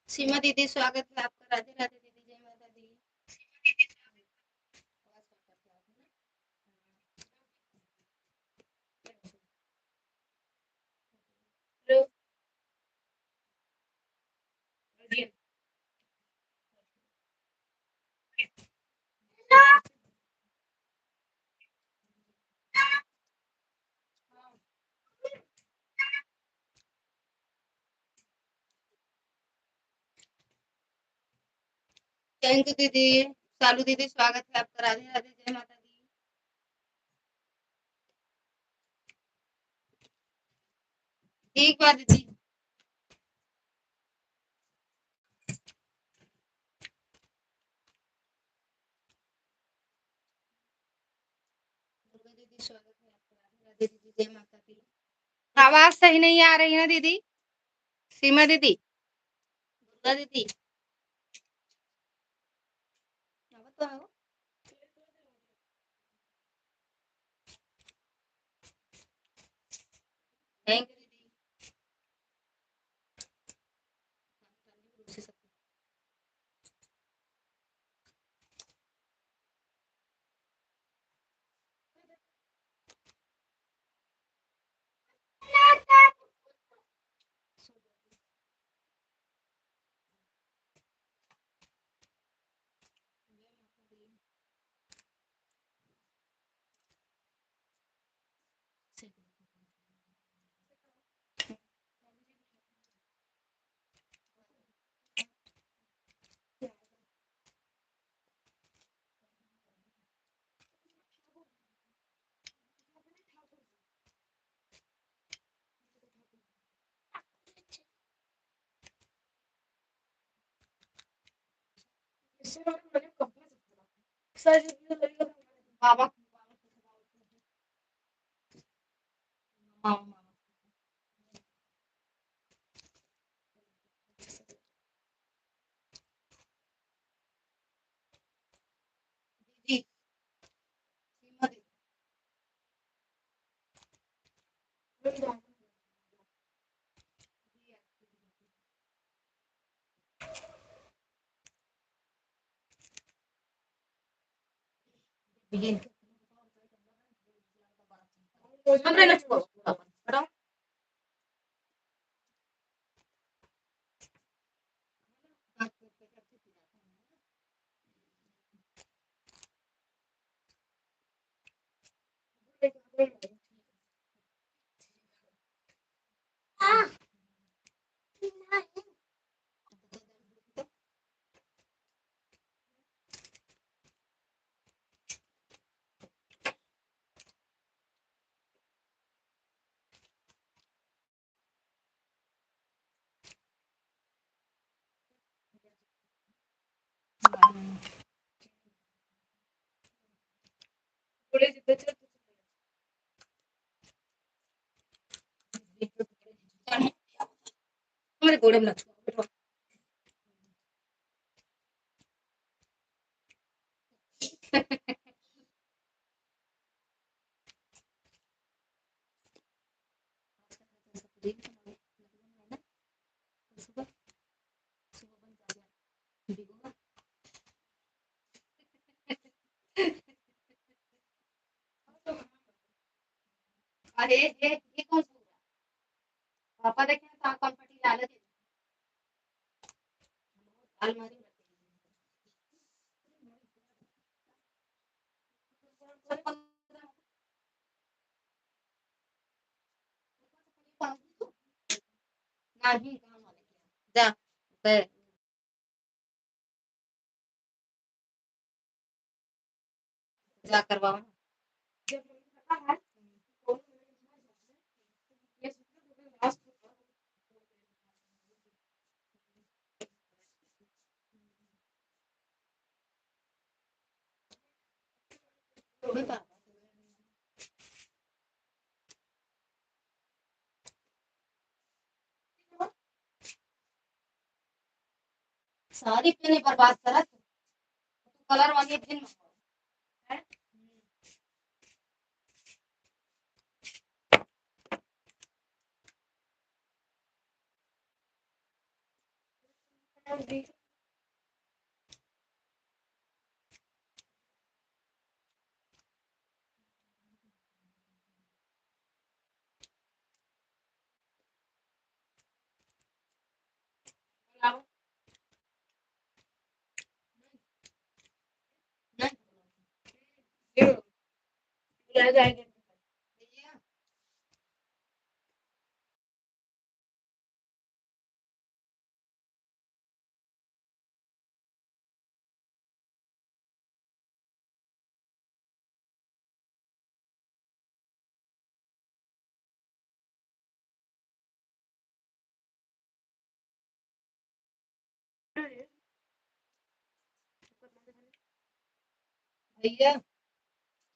सीमा दीदी स्वागत है आपका। राधे राधे दीदी, जय माता दी। थैंक यू दीदी। सालू दीदी स्वागत है आपका। राधे राधे, जय माता दी। ठीक बात दीदी। दीदी स्वागत है आपका। राधे राधे दीदी, जय माता दी। आवाज सही नहीं आ रही है दीदी। सीमा दीदी, दुर्गा दीदी, बताओ। थैंक यू दीदी। बाबा दीदी, सीमा दीदी, हमरे लचको बताओ। हमारे गोड़े में लचको अरे ये कौन सा पापा देखे तो कौन पटी लाल है अलमारी नहीं जा जा करवाओ। सारी पेने बर्बाद करा कलर वाली पिन है। जाएगा भैया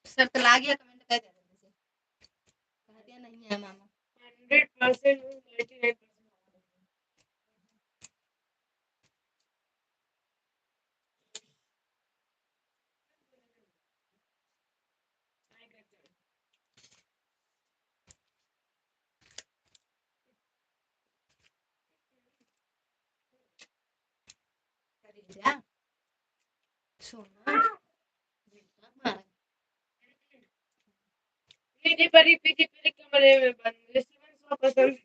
सर तो ला गया कमेंट कर दे कह दिया नहीं है मामा 100% 99% सोना पीछे परी कमरे में बंद पसंद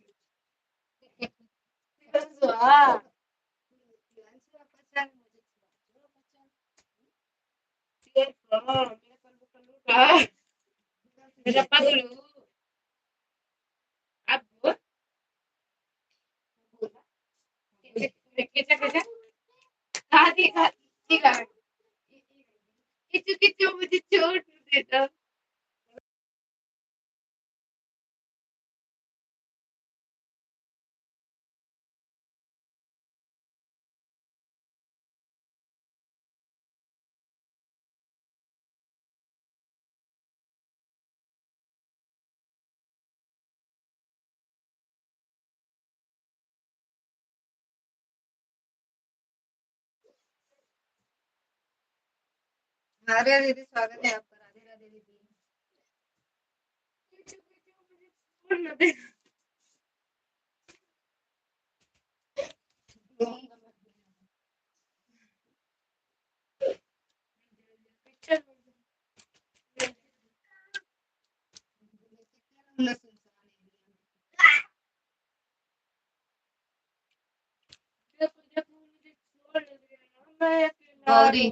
मेरा पगलू अब कैसा खाती खाती का किचु मुझे चोट देता राधे दीदी स्वागत है आपका राधे राधे दीदी गौरी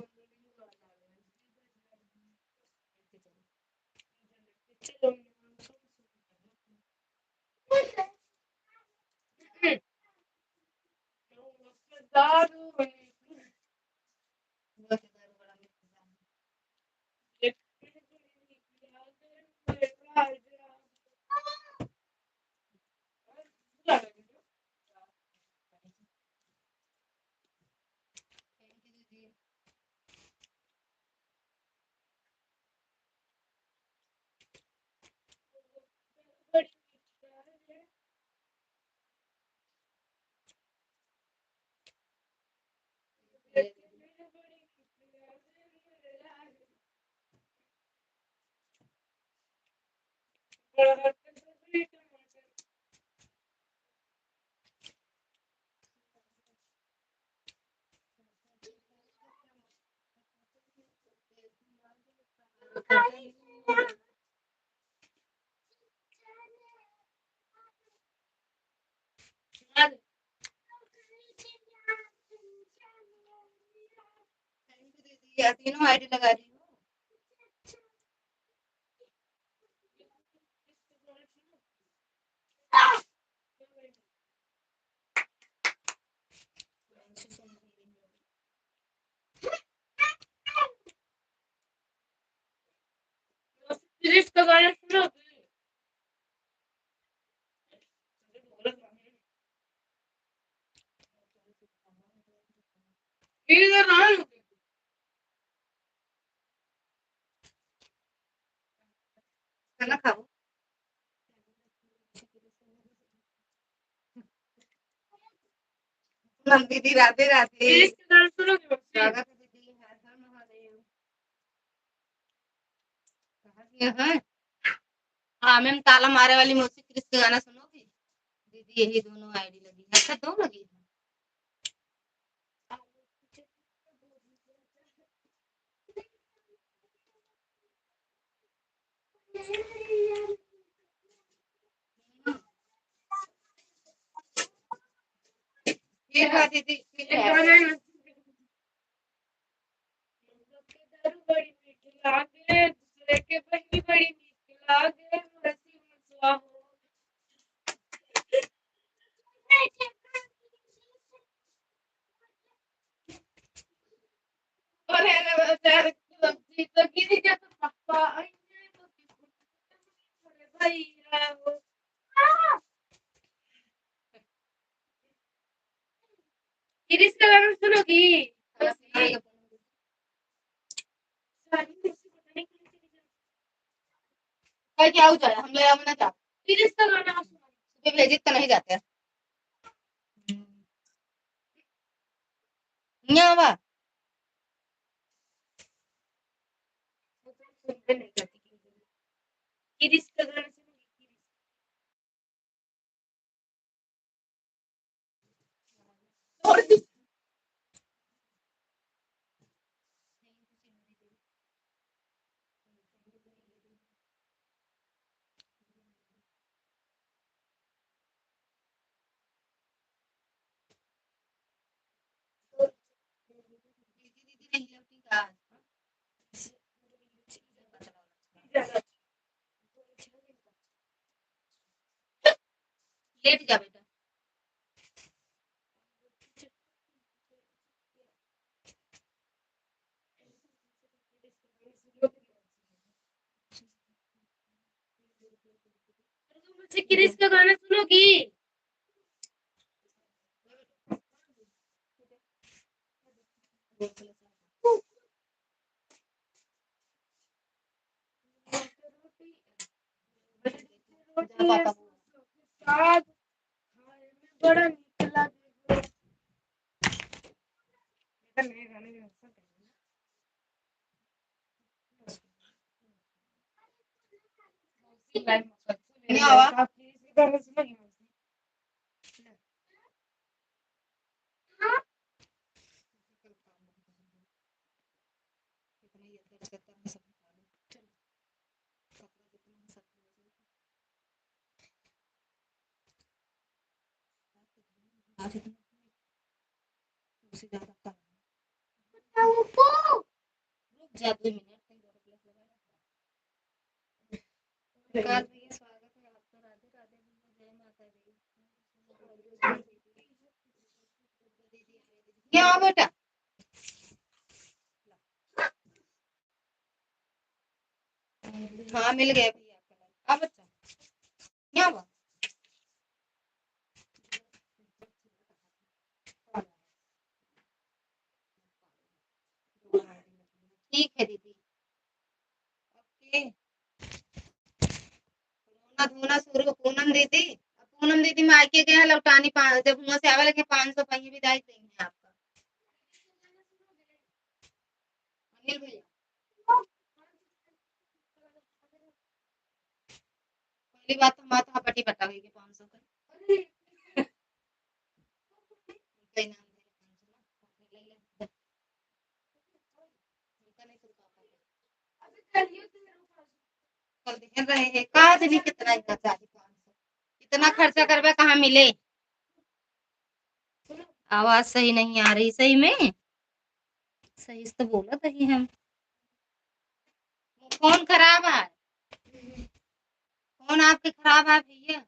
तीनों आईडी लगा रही हूँ सिर्फ तो गाना सुनो इधर ना खाना खाओ दीदी राधे राधे स्वागत है दीदी हर हर महादेव हाँ हाँ मैम, ताला मारे वाली मौसी क्रिस का गाना सुनोगी दीदी? यही दोनों आईडी लगी है। अच्छा, दो लगी है। फिर हाँ दीदी, फिर है। बड़ी मीठी लागे, दूसरे के बहनी बड़ी मीठी लागे, हंसी मसवा हो। और है ना बेचारे सब्जी तो गिरी जा तो पापा आएंगे तो थोड़े भैया वो। गिरीश का गाना सुनोगी? क्या हो जाए, हम लोग ना जाते गिरीश का गाना सुबह भेजी तो नहीं जाते यहाँ वा नहीं करती गिरीश का गाना सुनोगी? छोड़ दी। दीदी नहीं लगती का लेट जा बेटा। मुझसे गिरीश का गाना सुनोगी? बड़ा निकला जा 2 मिनट विकास भैया, स्वागत है आपका। राधे राधे भैया, जय माता दी। यहाँ आओ बेटा। हाँ मिल गया भैया आपका। अब बच्चा यहाँ आओ। ठीक है दीदी, ओके। रोना धोना शुरू हो पूनम दीदी। पूनम दीदी मायके गए हैं लौटानी, जब वहां से आवे लगे 500 पहिए विदाई देंगे आपका। अनिल भैया पहली बात तो माथा पट्टी पटा गई 500 का कहीं नाम कर दे रहे हैं कहा से भी कितना इतना चाहिए 500 इतना खर्चा करवे कहाँ मिले। आवाज सही नहीं आ रही सही में। सही से तो बोला सही हम। फोन खराब है, फोन आपके खराब है भैया।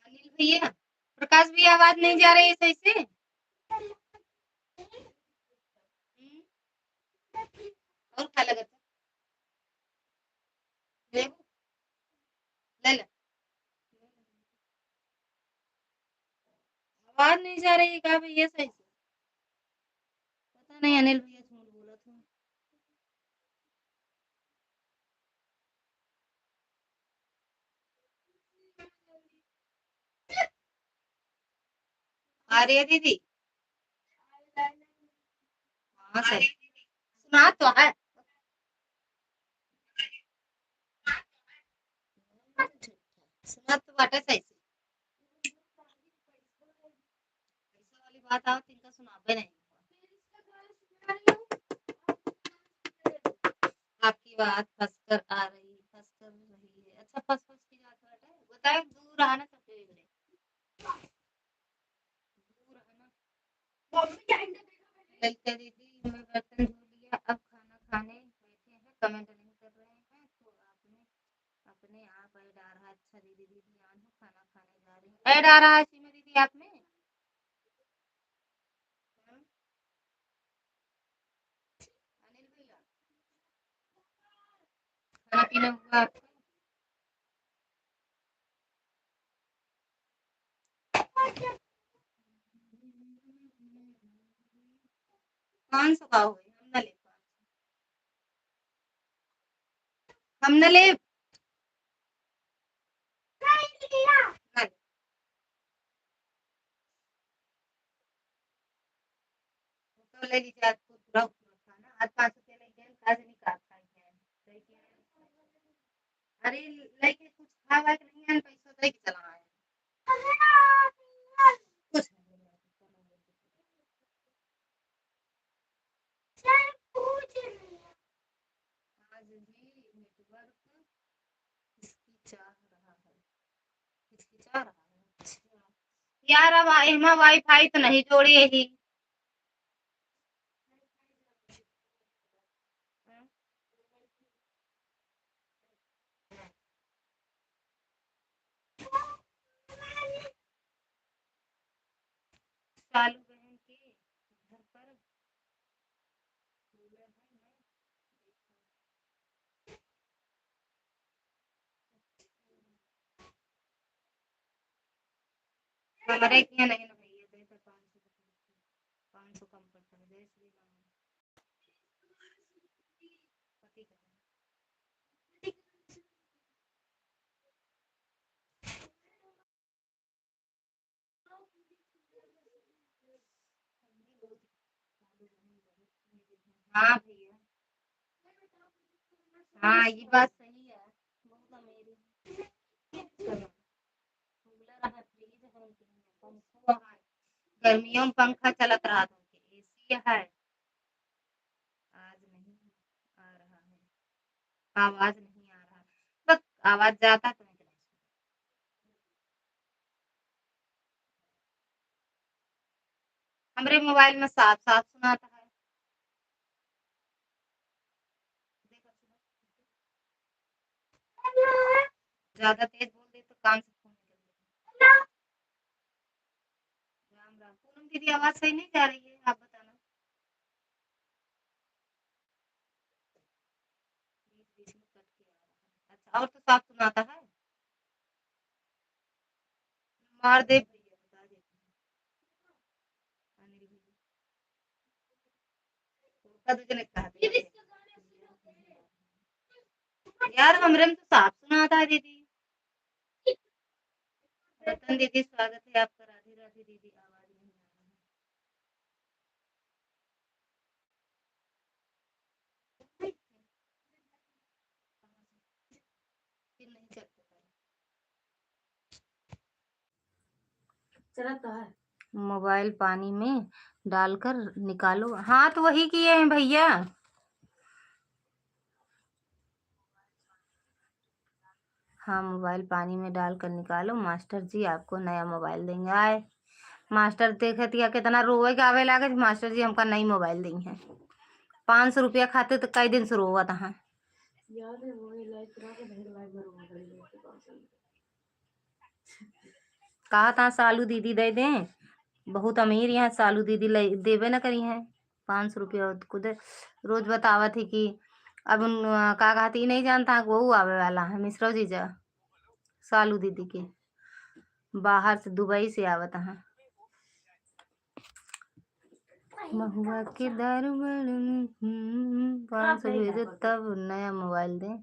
अनिल भैया, प्रकाश भैया आवाज नहीं जा रही है सही से। और क्या लगा था देखो, ले ले। आवाज नहीं जा रही है क्या भैया सही से? पता नहीं अनिल भैया झूठ बोला था। आ रही है दीदी? हाँ सर, सुना तो है। सुना तो बाटा सही से। पैसा वाली बात आओ तिनका सुनाबे नहीं। आपकी बात फंस कर आ रही, फंस कर रही है। अच्छा फंस फंस की जात बाटे बताए, दूर रहा ना सबसे बिगड़े, दूर रहा ना। ललिता दीदी, मैं बर्तन धो लिया, अब खाना खाने बैठे हैं, कमेंट नहीं कर रहे हैं तो आपने अपने आप ऐड आ रहा। अच्छा दीदी, दीदी आन हो, खाना खाने जा रही हूँ, ऐड आ रहा है सीमा दीदी आप में। अनिल भैया, खाना पीना हुआ आपका? 500 का हो गई, हम न ले। नहीं, तो ले लीजिए, आज तो पूरा खाना आज 500 लेके आए, आज नहीं खा खाएंगे। अरे लेके कुछ खा वाक नहीं है, पैसा दे के चला आए। कुछ नहीं। आज भी नेटवर्क हिचकिचा रहा है, हिचकिचा रहा है। अच्छा यार, अब एमा वाईफाई तो नहीं जोड़ी है ही। सालू बहन के घर पर कूलर है, हमारे यहाँ नहीं ना भैया, दे तो 500, 500 कम पड़ता है, दे श्री राम। पति का हाँ भैया, हाँ ये बात सही है, बहुत अमीर है। कूलर है, फ्रिज है, पंखा है, गर्मियों में पंखा चलत रहा था, एसी है। आज नहीं आ रहा है, आवाज नहीं आ रहा, बस आवाज जाता तो नहीं। हमारे मोबाइल में साफ साफ सुनाता है। देखो ज्यादा तेज बोल दे तो कान से खून निकल जाएगा। राम राम। पूनम दीदी आवाज सही नहीं जा रही है, आप बताना। बीच बीच में कट के आ रहा है। अच्छा और तो साफ सुनाता है। मार दे भैया, बता देती हूँ। अनिल भैया का तुझे ने कहा था यार, हमरे में तो साफ सुनाता है दीदी। रतन दीदी स्वागत है आपका, राधे राधे दीदी, आवाज नहीं आ रहा है। फिर नहीं चलता चला तो है। मोबाइल पानी में डालकर निकालो, हाँ तो वही किए हैं भैया। हाँ मोबाइल पानी में डालकर निकालो, मास्टर जी आपको नया मोबाइल देंगे। आए मास्टर देखे दिया कितना रोए के आवे लागे, मास्टर जी हमका नई मोबाइल देंगे। 500 रुपया खाते तो कई दिन से रोवा था। कहा था सालू दीदी दे दें, बहुत अमीर यहाँ सालू दीदी देवे न करी है। 500 रुपया खुद रोज बतावा थी कि अब उन का कहती नहीं जानता वो आवे वाला है मिश्रा जीजा, सालू दीदी के बाहर से दुबई से आवत है। महुआ के दारू 500 भेजो तब नया मोबाइल दे।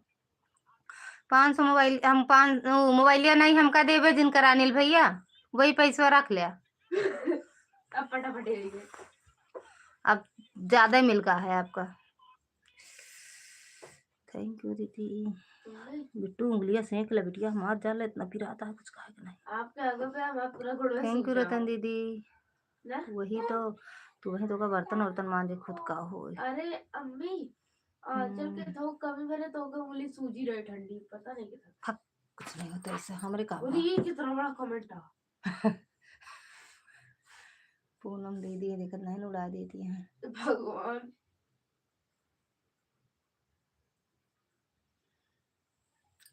500 मोबाइल हम 5 मोबाइलिया नहीं हमका देवे जिनकर अनिल भैया, वही पैसा रख लिया। अब फटाफट है। अब ज्यादा मिलका है आपका। थैंक यू दीदी। बिट्टू उंगलियां सेंक ले बिटिया, मार जाला इतना पिराता है कुछ खाएगा नहीं। आपके आगे पे मैं पूरा गुड़ थैंक यू रतन दीदी। ना वही तो तू वही तो का बर्तन वर्तन मांजे खुद का हो। अरे अम्मी चल के थोक कभी मेरे तो उंगली सूजी रही ठंडी, पता नहीं क्या कुछ नहीं होता इससे हमारे काम। बोली ये कितना बड़ा कमेंट था। पूनम दीदी देखकर नहीं उड़ा देती हैं। भगवान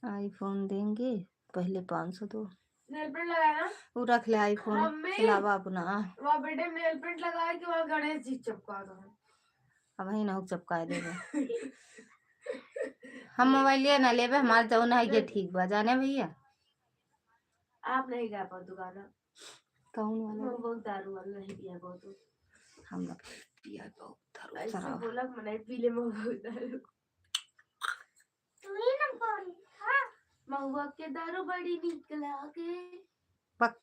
आईफोन देंगे पहले 500 दो। नेल पेंट लगाया ना वो रख ले आईफोन चलावा अपना। वहाँ बेटे नेल पेंट लगाया कि वहाँ गणेश जी चिपका दो। अब वही ना चिपका देगा। हम मोबाइल लिया ना लेबे हमारे जाओ ना ये ठीक बा जाने भैया। आप नहीं गा पाओ दुकान कौन वाला बहुत दारू वाला नहीं पिया बहुत। हम लोग पिया बहुत दारू ऐसे शराब बोला मनाई पी ले महुआ दारू। तू ही ना बोल हां महुआ के दारू बड़ी निक लागे पक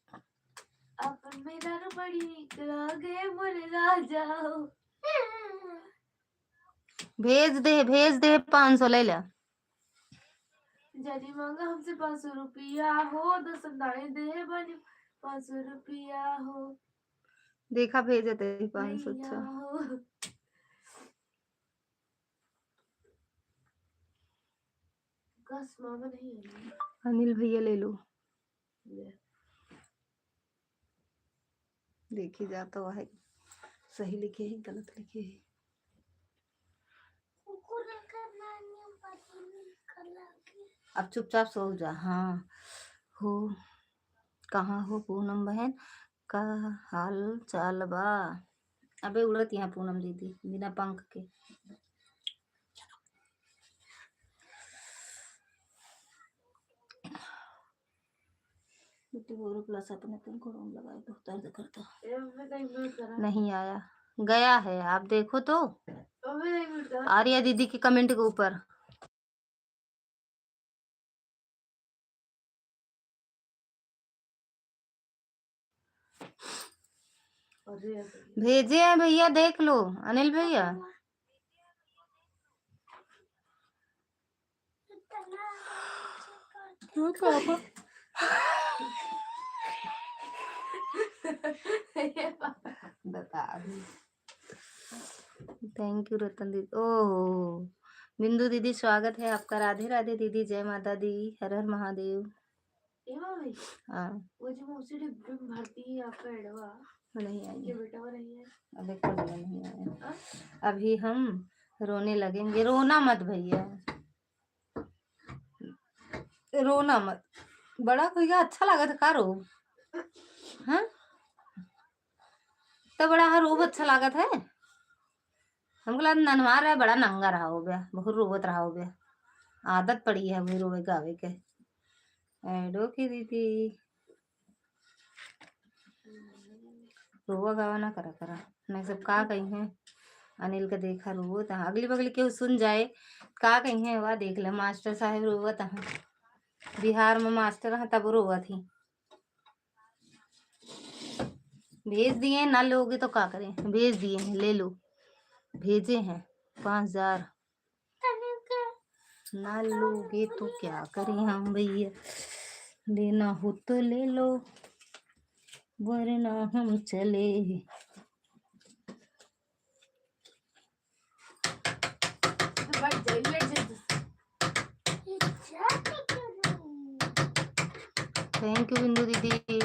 अपन में दारू बड़ी निक लागे मोरे राजा। भेज दे 500 ले ले। जनी मांगा हमसे 500 रुपया हो 10 दाएं दे बनी 500 रुपया हो। देखा भेजे थे 500। अच्छा कस मामा नहीं है। अनिल भैया ले लो। देखी जाता हुआ है सही लिखे है गलत लिखे है। अब चुपचाप सो जा। हाँ हो कहाँ हो पूनम बहन का हाल चाल बा। अबे उड़त यहाँ पूनम दीदी बिना पंख के। प्लस अपने तुमको रूम लगाए तो दर्द करता नहीं आया गया है आप देखो तो आर्या दीदी की कमेंट के ऊपर। भेजे हैं भैया देख लो अनिल भैया। बता थैंक यू रतन दीदी। ओह बिंदु दीदी स्वागत है आपका। राधे राधे दीदी जय माता दी हर हर महादेव। हाँ वो जो मुझसे भरती है आपका एडवा नहीं आई बेटा वो नहीं है। अबे नहीं आया। अभी हम रोने लगेंगे। रोना मत भैया रोना मत। बड़ा कोई अच्छा लगा था का रो। हाँ तो बड़ा रोब अच्छा लागत है। हमको लगा ननवा रहा है बड़ा नंगा रहा हो गया बहुत रोबत रहा हो गया। आदत पड़ी है वही रोवे गावे के। एडो की दीदी रोवा गावा ना करा करा नहीं सब का कही है। अनिल का देखा रोवत अगली बगली के सुन जाए का कही है वह देख ले मास्टर साहब रोवत बिहार में मास्टर है तब रोवत थी। भेज दिए ना लोगे तो क्या करें। भेज दिए हैं ले लो भेजे हैं 5000 ना लोगे तो क्या करें हम भैया। लेना हो तो ले लो वरना हम चले। थैंक यू बिंदु दीदी।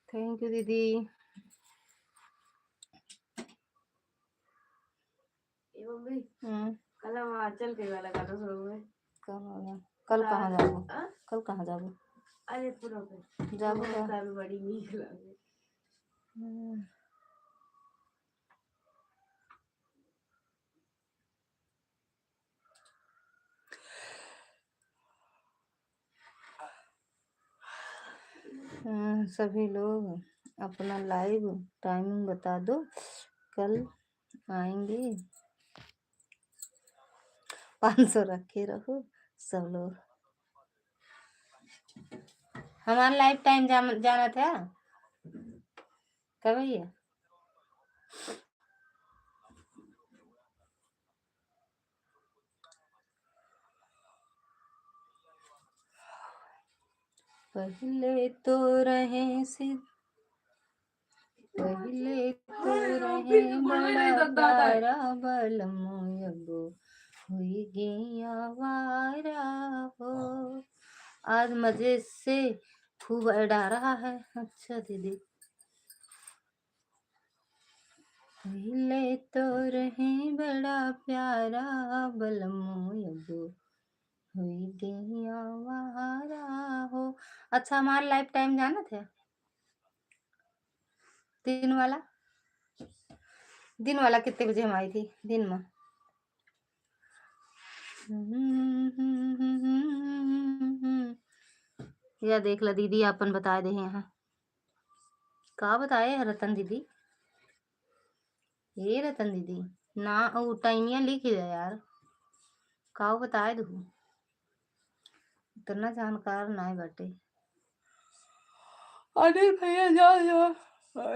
थैंक यू दीदी। कल हम आंचल के वाला गाना सुनोगे। कल कहाँ जाबो कल कहाँ जाबो। अरे पूरा जाबो कल बड़ी नीक लागे। सभी लोग अपना लाइव टाइमिंग बता दो, कल आएंगे। 500 रखे रहो सब लोग। हमारा लाइव टाइम जाना था कब भैया? पहले तो रहे सिर्फ, पहले तो रहे बड़ा प्यारा बलमो, अब हुई गई आवारा हो। आज मजे से खूब अड़ा रहा है। अच्छा दीदी, पहले तो रहे बड़ा प्यारा बलमो, अब हुई गई आवारा हो। अच्छा, हमारा लाइफ टाइम जाना था दिन वाला। दिन वाला कितने बजे हम आई थी दिन में? या देख ला दीदी, अपन बता दे यहाँ का बताए है रतन दीदी। ये रतन दीदी ना वो टाइमिया लिख दे यार, का बताए दू, इतना जानकार ना बटे। अनिल भैया जाओ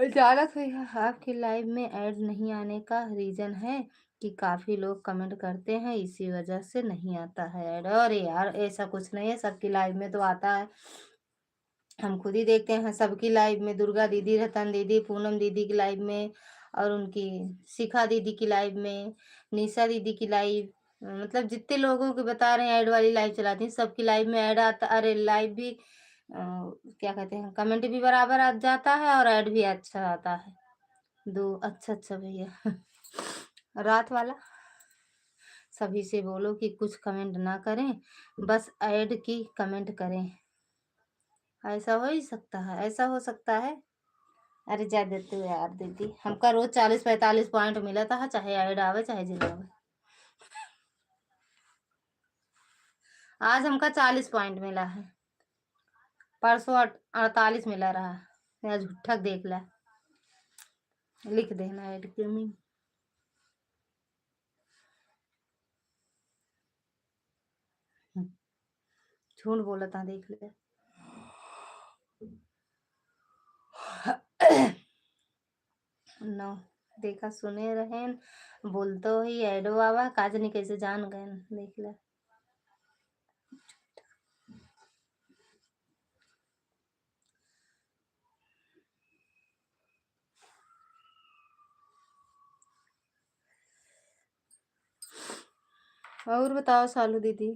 जानत भैया, आपकी लाइव में ऐड नहीं आने का रीजन है कि काफी लोग कमेंट करते हैं, इसी वजह से नहीं आता है ऐड। अरे यार ऐसा कुछ नहीं है, सबकी लाइव में तो आता है, हम खुद ही देखते हैं सबकी लाइव में। दुर्गा दीदी, रतन दीदी, पूनम दीदी की लाइव में, और उनकी शिखा दीदी की लाइव में, निशा दीदी की लाइव, मतलब जितने लोगों के बता रहे हैं ऐड वाली लाइव चलाती हैं, सबकी लाइव में ऐड आता। अरे लाइव भी क्या कहते हैं, कमेंट भी बराबर आ जाता है और ऐड भी अच्छा आता है। दो अच्छा अच्छा भैया रात वाला सभी से बोलो कि कुछ कमेंट ना करें, बस ऐड की कमेंट करें। ऐसा हो ही सकता है, ऐसा हो सकता है। अरे जा देते हो यार दीदी, हमका रोज 40-45 पॉइंट मिला था, चाहे ऐड आवे चाहे जिना आवे। आज हमका 40 पॉइंट मिला है, परसों 48 मिला रहा। या झूठा देख ला, लिख देना ऐड के में। झूठ बोला था, देख ले। नो देखा सुने रहे, बोलतो ही ऐडो आवा, काजनी कैसे जान गए, देख ले। और बताओ सालू दीदी,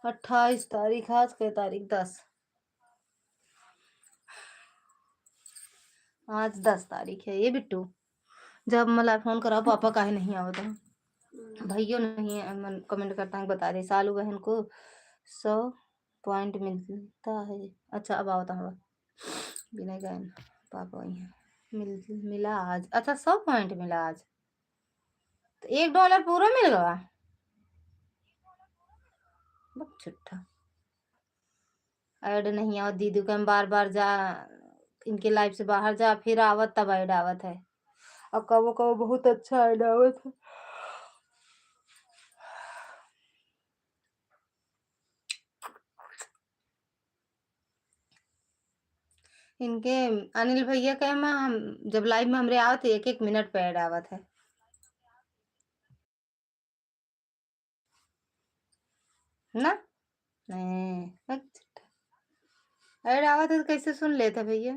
28 तारीख, आज के तारीख 10, आज 10 तारीख है। ये बिट्टू जब मला फोन करा पापा काहे नहीं आवत है, भैया नहीं कमेंट करता है, बता दे सालू बहन को 100 पॉइंट मिलता है। अच्छा अब आवता हूँ बिना गायन पापा वही है। मिला आज, अच्छा 100 पॉइंट मिला आज, तो $1 पूरा मिल गया। बहुत छुट्टा ऐड नहीं आवत दीदी को, हम बार बार जा इनके लाइफ से बाहर जा फिर आवत तब ऐड आवत है, और कबो कबो बहुत अच्छा ऐड आवत है। इनके अनिल भैया के में हम जब लाइव में हमरे आवत 1-1 मिनट पे ऐड आवत है ना। नहीं ऐड आवत है तो कैसे सुन लेते भैया।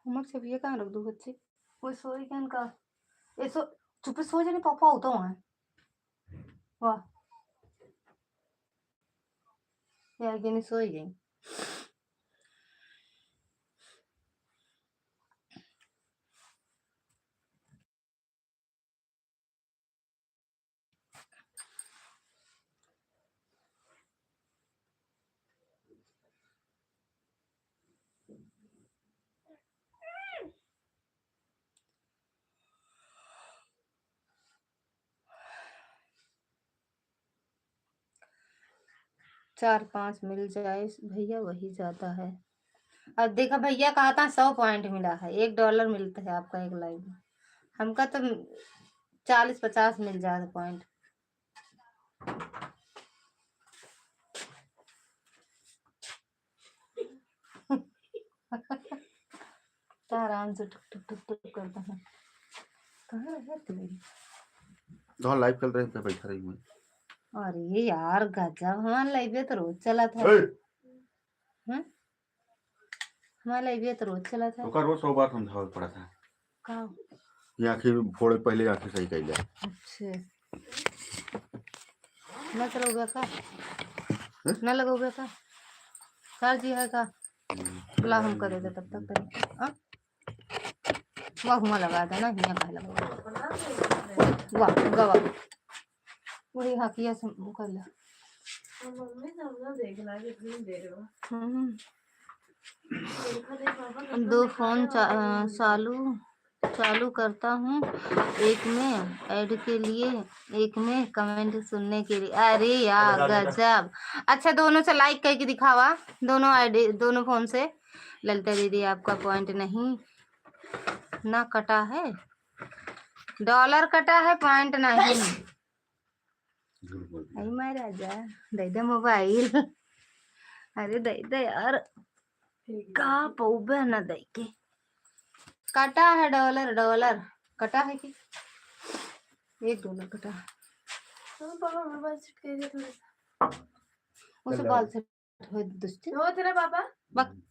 उमर से भैया कहाँ रख दू बच्चे, कोई सोई क्या इनका, ये सो चुप सो जाने पापा होता हूँ। वाह यार गिनी सोई गई। 4-5 मिल जाए भैया वही ज्यादा है। अब देखा भैया कहा था 100 पॉइंट मिला है, $1 मिलता है आपका एक लाइव में। हमका तो 40-50 मिल जाए पॉइंट। तो आराम से टुक टुक टुक टुक करता है। कहाँ है तू? तो लाइव चल रहे थे, बैठा रही मैं। अरे यार गजब, हमारा लाइव तो रोज चला था। हम्म, हमारा लाइव तो रोज चला था। ओकर रोज 100 बार समझावल पड़ा था। का ये आखिर फोड़े पहले आखिर सही कइल जाए। अच्छा ना चलोगे का? ना लगोगे का? सर जी है का? बुला हम कर देते तब तक करें। हाँ वाह हुआ लगा देना, हिया कहा लगा वाह गवा वही हाकिया से कर ला। मम्मी सब देखना कितनी देर में। हम्म, देखो देख पापा कितना 2 दिखा फोन रहे हैं। चालू करता हूँ, एक में ऐड के लिए, एक में कमेंट सुनने के लिए। अरे यार गजब। अच्छा दोनों से लाइक करके दिखावा, दोनों आईडी दोनों फोन से। ललिता दीदी आपका पॉइंट नहीं ना कटा है, $1 कटा है, पॉइंट नहीं। अरे मैं राजा दे दे मोबाइल। अरे दे दे यार का पौबे ना दे के कटा है $1 कटा है कि $1 कटा है। तो पापा मोबाइल चिपके दे थोड़ा सा। उसे बाल से हो दुष्ट हो तेरा पापा बक।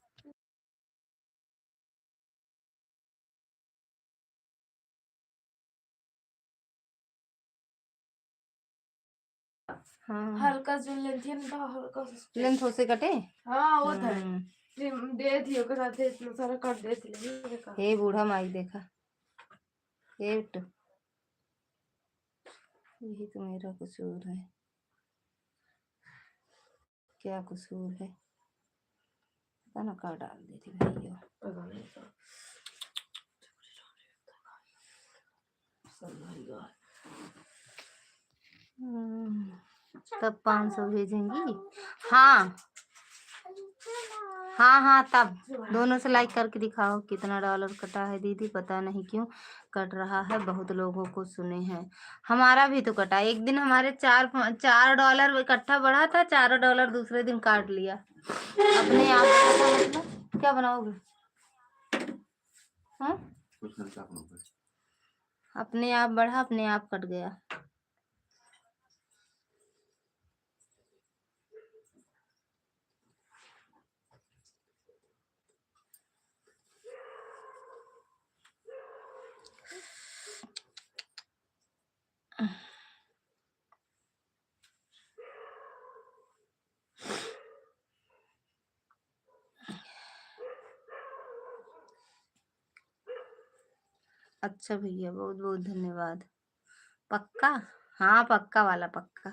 हाँ हल्का जो लेंथ है ना हल्का सा लेंथ हो से कटे। हाँ वो था दे दियो के साथ इतना सारा काट दे इसलिए का हे बूढ़ा माई देखा हे तो यही तो मेरा कसूर है, क्या कसूर है पता ना का डाल दी थी भैया। तब 500 भेजेंगी। हाँ हाँ हाँ तब दोनों से लाइक करके दिखाओ कितना $1 कटा है। दीदी पता नहीं क्यों कट रहा है, बहुत लोगों को सुने हैं। हमारा भी तो कटा, एक दिन हमारे $4 इकट्ठा बढ़ा था, $4 दूसरे दिन काट लिया अपने आप। मतलब क्या बनाओगे? हाँ अपने आप बढ़ा, अपने आप कट गया। अच्छा भैया बहुत बहुत धन्यवाद। पक्का? हाँ पक्का वाला पक्का,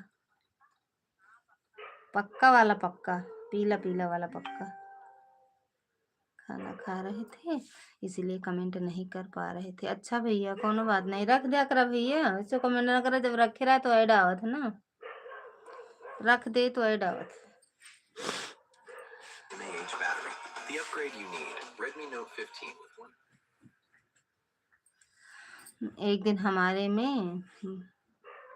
पक्का वाला पक्का, पीला पीला वाला पक्का। खाना खा रहे थे इसीलिए कमेंट नहीं कर पा रहे थे। अच्छा भैया कोनो बात नहीं, रख दिया करा भैया, ऐसे कमेंट ना करा, जब रखे रहा तो ऐड आवत है ना, रख दे तो ऐड आवत। एक दिन हमारे में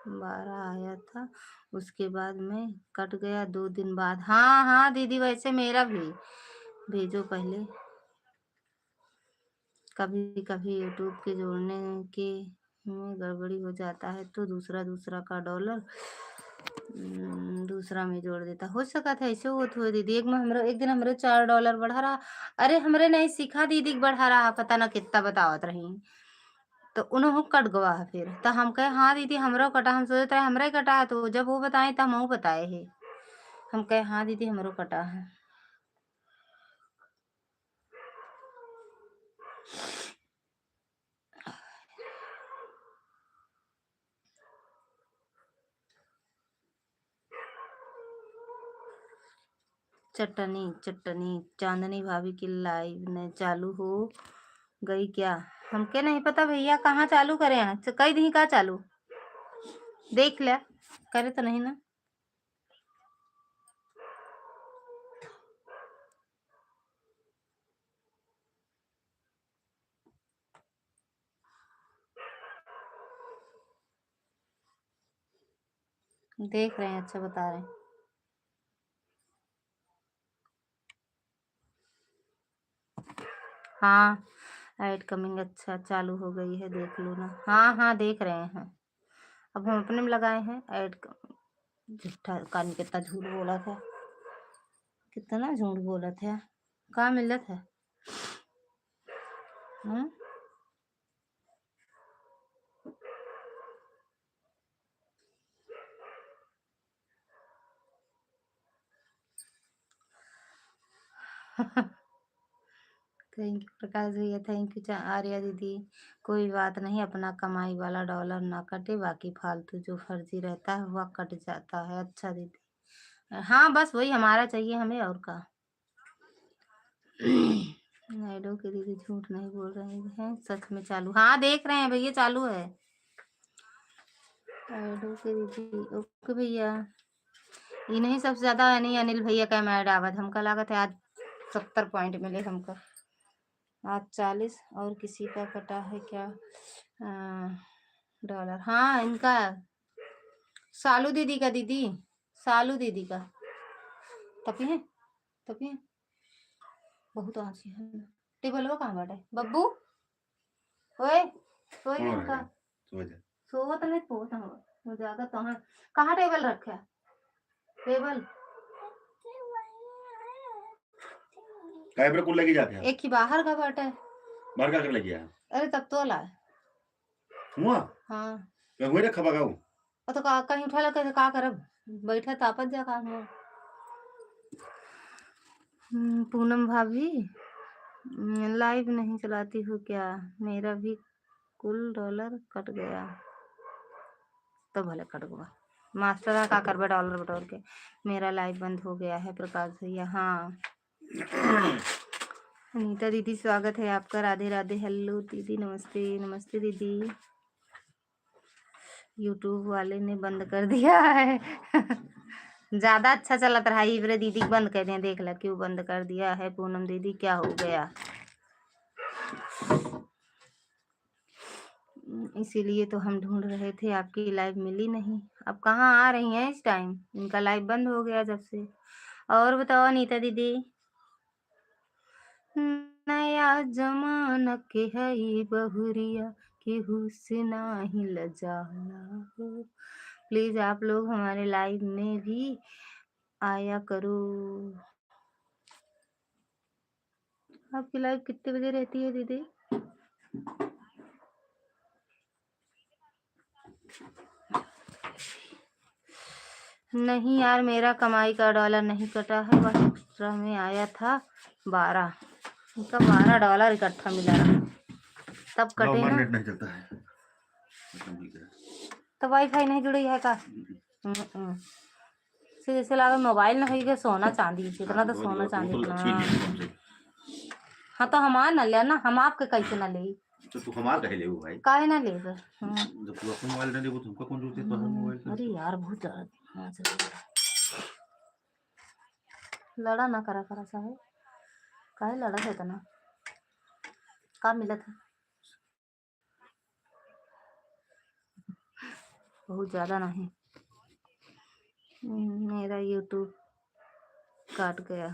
12 आया था, उसके बाद में कट गया 2 दिन बाद। हाँ हाँ दीदी वैसे मेरा भी भेजो पहले। कभी कभी यूट्यूब के जोड़ने के में गड़बड़ी हो जाता है तो दूसरा का डॉलर दूसरा में जोड़ देता। हो सका था ऐसे हो तो दीदी एक दिन हमरे $4 बढ़ा रहा। अरे हमरे नहीं सीखा दीदी बढ़ा रहा, पता ना कितना बतावत रही तो उन्होंने कट गवा है। फिर तो हम कहे हाँ दीदी हमरो कटा, हम सोचते रहे हमरे कटा है, तो जब वो बताए तो हम बताए है। हम कहे हाँ दीदी हमरो कटा है। चटनी चटनी चांदनी भाभी की लाइव ने चालू हो गई क्या? हमके नहीं पता भैया, कहाँ चालू करे हैं, कई दिन का चालू देख ले करे तो नहीं ना। देख रहे हैं, अच्छा बता रहे हैं। हाँ ऐड कमिंग अच्छा चालू हो गई है, देख लो ना। हाँ हाँ देख रहे हैं। अब हम अपने में लगाए हैं ऐड। झूठा कान कितना झूठ बोला था, कितना झूठ बोला था। कहाँ मिलत है? हम्म थैंक यू प्रकाश भैया, थैंक यू आर्या दीदी। कोई बात नहीं, अपना कमाई वाला डॉलर ना कटे, बाकी फालतू जो फर्जी रहता है वह कट जाता है। अच्छा दीदी, हाँ बस वही हमारा चाहिए हमें, और का। नायडू की दीदी झूठ नहीं बोल रही हैं, सच में चालू। हाँ देख रहे हैं भैया, चालू है। नायडू की दीदी ओके भैया। इन्हीं सबसे ज्यादा यानी अनिल भैया का ऐड आवत, हमका लागत है आज 70 पॉइंट मिले हमको, आज 40। और किसी का कटा है क्या डॉलर? हाँ इनका सालू दीदी का, दीदी सालू दीदी का। तपी है, तपी है, बहुत आंची है। टेबल वो कहाँ बैठे बब्बू? ओए सोए कौन इनका है? समझ गया। सोवत नहीं सोवत हम वो ज्यादा तो है। कहाँ टेबल रखा है? टेबल कैमरा को लेके जाते हैं, एक ही बाहर का बैठा है। बाहर का कर लेके आया अरे तब तो ला। हुआ हाँ मैं हुए रखा बगाऊ। और तो कहीं उठा लगा का करब, बैठा तापत जा काम हो। पूनम भाभी लाइव नहीं चलाती हो क्या? मेरा भी कुल डॉलर कट गया। तो भले कट गया, मास्टर का करबे डॉलर बटोर के। मेरा लाइव बंद हो गया है प्रकाश भैया। हाँ अनीता दीदी स्वागत है आपका, राधे राधे। हेलो दीदी, नमस्ते नमस्ते दीदी। यूट्यूब वाले ने बंद कर दिया है। ज्यादा अच्छा चलत रहा इबरे दीदी बंद कर दें, देख ला क्यों बंद कर दिया है पूनम दीदी, क्या हो गया? इसीलिए तो हम ढूंढ रहे थे, आपकी लाइव मिली नहीं। अब कहाँ आ रही हैं इस टाइम, इनका लाइव बंद हो गया जब से। और बताओ अनीता दीदी। नया जमाना के है बहुरिया, केहू से नाही लजाला हो। प्लीज आप लोग हमारे लाइव में भी आया करो। आपकी लाइव कितने बजे रहती है दीदी? नहीं यार, मेरा कमाई का डॉलर नहीं कटा है, बस एक्स्ट्रा में आया था 12। उनका 12 डॉलर इकट्ठा मिला रहा, तब कटे ना। नेट नहीं चलता है, तो वाईफाई नहीं जुड़ी है का? से जैसे लगा मोबाइल ना होगा सोना चांदी, इतना तो सोना चांदी इतना। हाँ तो हमार न ले ना, हम आपके कैसे ना ले? तो तू हमार कहे ले भाई, काहे ना ले? जब तू अपना मोबाइल नहीं ले तो हमका कौन जरूरत है तो मोबाइल? अरे यार बहुत लड़ा ना करा करा साहब, काहे लड़ा है इतना? का मिलत है? बहुत ज्यादा नहीं। मेरा यूट्यूब कट गया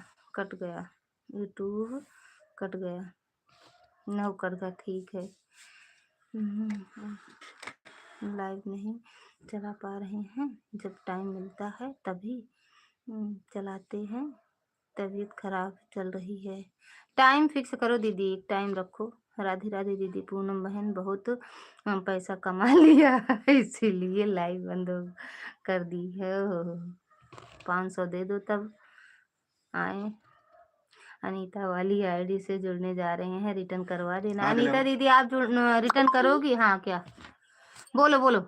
यूट्यूब कट गया। न कट गया, ठीक है। लाइव नहीं चला पा रहे हैं, जब टाइम मिलता है तभी चलाते हैं। तबीयत खराब चल रही है। टाइम फिक्स करो दीदी, एक टाइम रखो। राधे राधे दीदी। पूनम बहन बहुत पैसा कमा लिया है, इसीलिए लाइव बंद कर दी है। 500 दे दो तब आए। अनीता वाली आईडी से जुड़ने जा रहे हैं, रिटर्न करवा देना। अनीता दीदी आप रिटर्न करोगी? हाँ क्या? बोलो बोलो।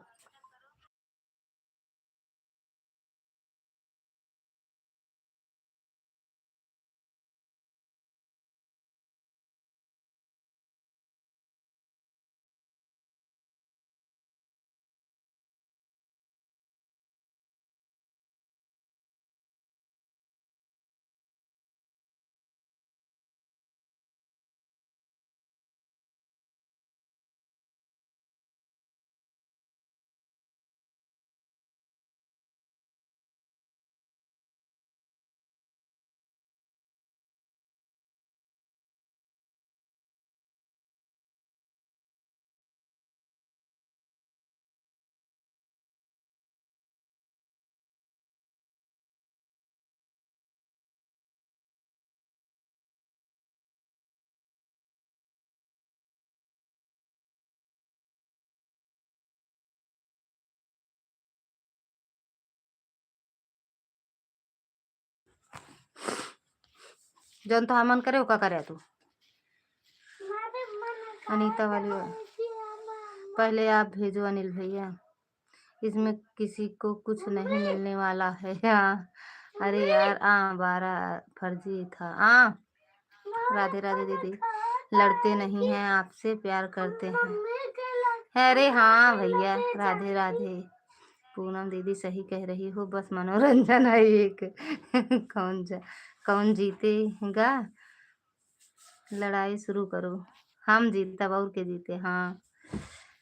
जौन तो मन करे ओका करे तू। अनीता वाली पहले आप भेजो अनिल भैया, इसमें किसी को कुछ नहीं मिलने वाला है। हाँ अरे यार 12 फर्जी था। राधे राधे दीदी, लड़ते नहीं हैं आपसे, प्यार करते हैं। अरे हाँ भैया, राधे राधे। पूनम दीदी सही कह रही हो, बस मनोरंजन है एक। कौन जीतेगा, लड़ाई शुरू करो, हम जीते तब और के जीते। हाँ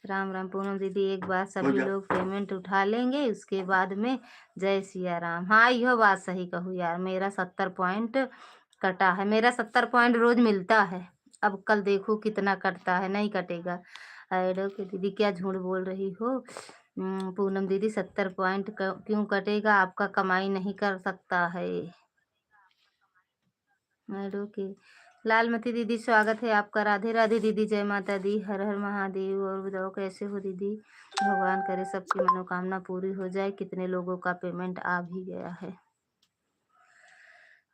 राम राम पूनम दीदी, एक बार सभी लोग पेमेंट उठा लेंगे, उसके बाद में जय सिया राम। हाँ यह बात सही कहूँ यार, मेरा 70 पॉइंट कटा है, मेरा 70 पॉइंट रोज मिलता है। अब कल देखो कितना कटता है, नहीं कटेगा। एडो के दीदी क्या झूठ बोल रही हो। पूनम दीदी 70 पॉइंट क्यों कटेगा, आपका कमाई नहीं कर सकता है। एडो के लालमती दीदी स्वागत है आपका। राधे राधे दीदी, जय माता दी, हर हर महादेव। और बताओ कैसे हो दीदी, भगवान करे सबकी मनोकामना पूरी हो जाए। कितने लोगों का पेमेंट आ भी गया है।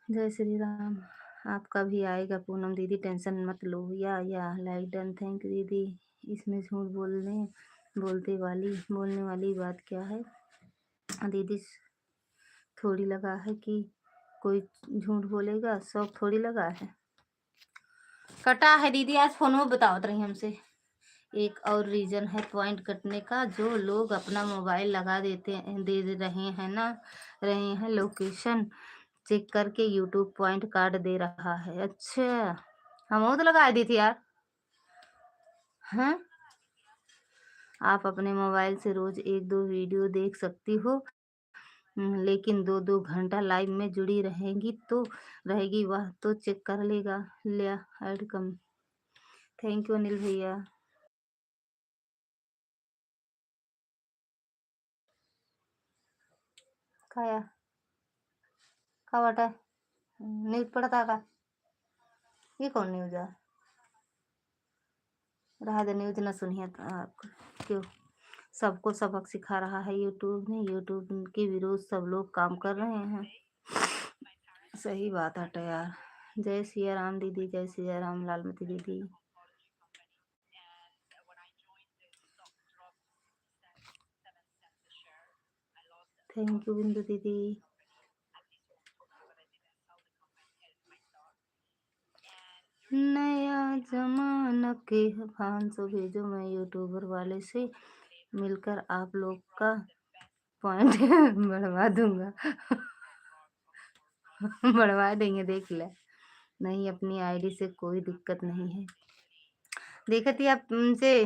जय श्री राम, आपका भी आएगा पूनम दीदी, टेंशन मत लो। या लाइक डन, थैंक यू दीदी। इसमें झूठ बोलने वाली बात क्या है दीदी, थोड़ी लगा है कि कोई झूठ बोलेगा, शौक थोड़ी लगा है। कटा है दीदी, आज फोन में बतावत रही हमसे। एक और रीजन है पॉइंट कटने का, जो लोग अपना मोबाइल लगा दे रहे हैं लोकेशन चेक करके यूट्यूब पॉइंट काट दे रहा है। अच्छा हम तो लगा दी थी यार। हाँ आप अपने मोबाइल से रोज 1-2 वीडियो देख सकती हो, लेकिन 2-2 घंटा लाइव में जुड़ी रहेगी वह तो चेक कर लेगा। लिया add come, thank you Anil भैया। खाया का वाटा न्यूज पढ़ता का, ये कौन न्यूज है, रहा दे न्यूज न सुनिए आपको। क्यों सबको सबक सिखा रहा है यूट्यूब में, यूट्यूब के विरोध सब लोग काम कर रहे हैं। सही बात है यार। जय सिया राम दीदी, जय सिया राम लालमती दीदी। थैंक यू बिंदु दीदी। नया जमाना के भांसो भेजो, मैं यूट्यूबर वाले से मिलकर आप लोग का पॉइंट बढ़वा दूंगा। बढ़वा देंगे, देख ले। नहीं अपनी आईडी से कोई दिक्कत नहीं है। देखती आप उनसे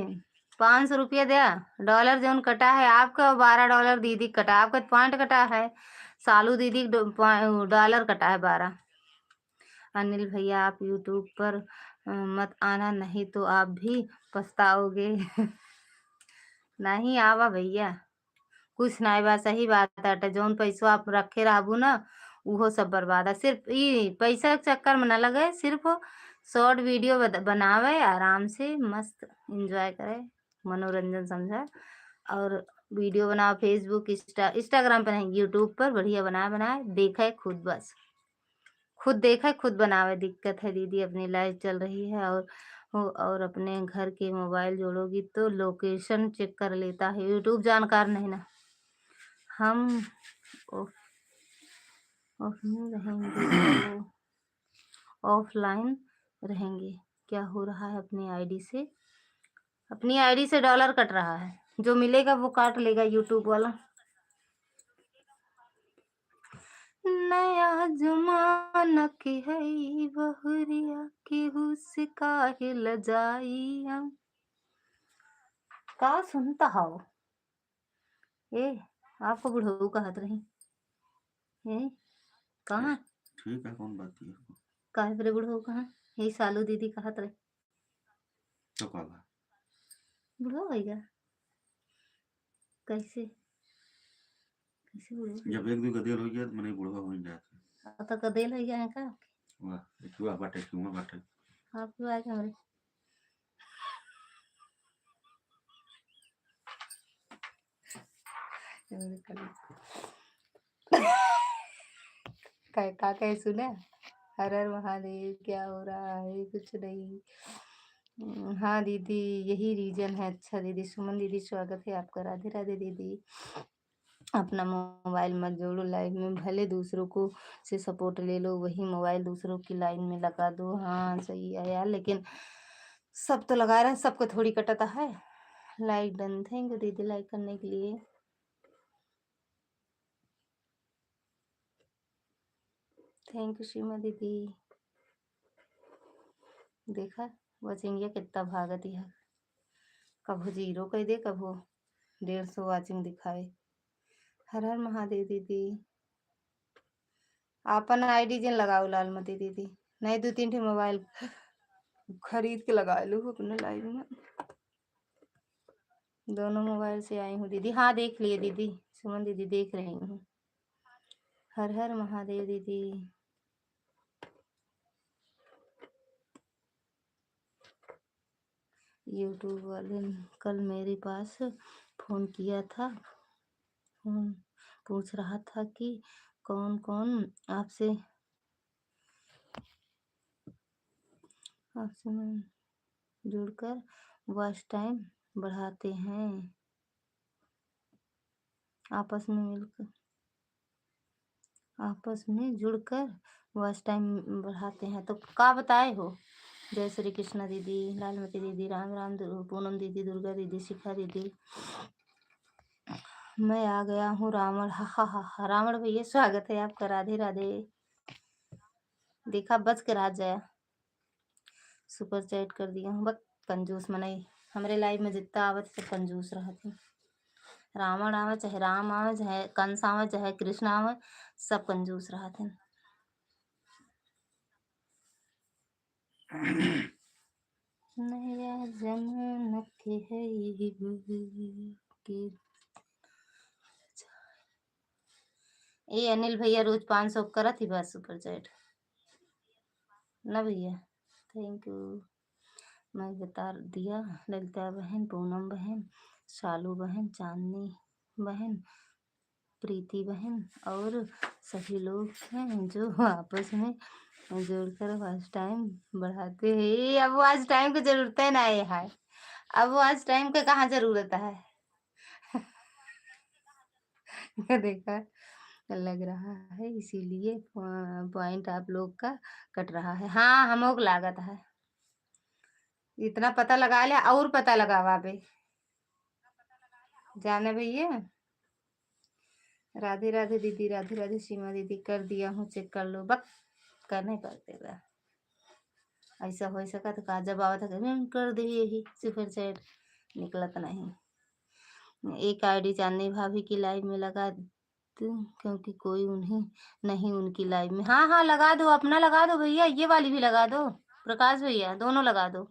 500 रुपया दिया, डॉलर जो कटा है आपका, $12 दीदी कटा, आपका पॉइंट कटा है। सालू दीदी डॉलर कटा है 12। अनिल भैया आप यूट्यूब पर मत आना, नहीं तो आप भी पछताओगे। नहीं आवा भैया, कुछ ना बा, सही बात है। जौन पैसा आप रखे रहबू ना उहो सब बर्बाद है। सिर्फ ये पैसा के चक्कर में न लगे, सिर्फ शॉर्ट वीडियो बनावे, आराम से मस्त एंजॉय करे, मनोरंजन समझा। और वीडियो बनाओ फेसबुक इंस्टाग्राम पर नहीं, यूट्यूब पर बढ़िया बनाए देखे खुद, बस खुद देखे खुद बनावे। दिक्कत है दीदी, अपनी लाइफ चल रही है और अपने घर के मोबाइल जोड़ोगी तो लोकेशन चेक कर लेता है यूट्यूब, जानकार नहीं ना। हम ऑफलाइन रहेंगे। क्या हो रहा है, अपनी आईडी से डॉलर कट रहा है, जो मिलेगा वो काट लेगा यूट्यूब वाला। नया जमाना के है बहुरिया, केहू से काहे लजाई हम। का सुनता हो ए, आपको बुढ़ऊ कहत रही ए, कहाँ ठीक है, कौन बात की है? काहे पर बुढ़ऊ कहाँ, यही सालू दीदी कहत रही तो काला बुढ़ऊ होएगा कैसे, कैसे बुढ़ऊ जब एक दो गदेल हो गया तो मने बुढ़वा हो जाता। तो कदेल हो गया है का वाह क्यों बाटे आप क्यों आए हमरे का कहे सुने हर हर महादेव। क्या हो रहा है? कुछ नहीं। हाँ दीदी, यही रीजन है। अच्छा दीदी, सुमन दीदी स्वागत है आपका। राधे राधे दीदी। अपना मोबाइल मत जोड़ो लाइव में, भले दूसरों को से सपोर्ट ले लो, वही मोबाइल दूसरों की लाइन में लगा दो। हाँ सही है यार, लेकिन सब तो लगा रहे हैं, सबको थोड़ी कटता है। लाइक डन, थैंक यू दीदी लाइक करने के लिए। थैंक यू सीमा दीदी। देखा वचिंगिया कितना भागती है, कभू 0 कह दे, कभू 150 वाचिंग दिखाए। हर हर महादेव दीदी। आपन आईडी जिन लगाओ लालमती दीदी, नहीं 2-3 ठे मोबाइल खरीद के लगा लो अपने लाइव में। दोनों मोबाइल से आई हूँ दीदी। हाँ देख लिए दीदी, सुमन दीदी देख रही हूँ। हर हर महादेव दीदी। यूट्यूब वाले ने कल मेरे पास फोन किया था, फोन पूछ रहा था कि कौन कौन आपसे जुड़कर वॉच टाइम बढ़ाते हैं, आपस में जुड़कर वॉच टाइम बढ़ाते हैं, तो का बताए हो? जय श्री कृष्णा दीदी, लालमती दीदी, राम राम, पूनम दीदी, दुर्गा दीदी, शिखा दीदी। मैं आ गया हूँ रावण। हा हा हा, रावण भैया स्वागत है आपका। राधे राधे। देखा बच के रात जाया, सुपर चैट कर दिया हूँ। बस कंजूस मनाई, हमारे लाइव में जितना आवत सब कंजूस रहते। रावण आवे चाहे राम आवे चाहे कंस आवे चाहे कृष्ण आवे, सब कंजूस रहते। नया जमाना के है ये के। ये अनिल भैया रोज 500 करत ही बस सुपर चैट ना भैया। Thank you. मैं बता दिया, ललिता बहन, पूनम बहन, शालू बहन, चांदनी बहन, प्रीति बहन और सभी लोग हैं जो आपस में जोड़कर वॉच टाइम बढ़ाते हैं। अब वॉच टाइम की जरूरत है ना ये है, अब वॉच टाइम का कहाँ जरूरत है। देखा लग रहा है, इसीलिए पॉइंट आप लोग का कट रहा है। हाँ हमोग लागत है, इतना पता लगा लिया और पता लगा वहाँ पे जाने भैया। राधे राधे दीदी, राधे राधे सीमा दीदी। कर दिया हूँ, चेक कर लो। बक करने पड़ते बा, ऐसा हो सका तो का जब आवा था कर दे, यही सुपर चैट निकलत नहीं। एक आईडी चांदनी भाभी की लाइव में लगा दूं, क्योंकि कोई उन्हें नहीं उनकी लाइव में। हाँ हाँ लगा दो, अपना लगा दो भैया, ये वाली भी लगा दो, प्रकाश भैया दोनों लगा दो।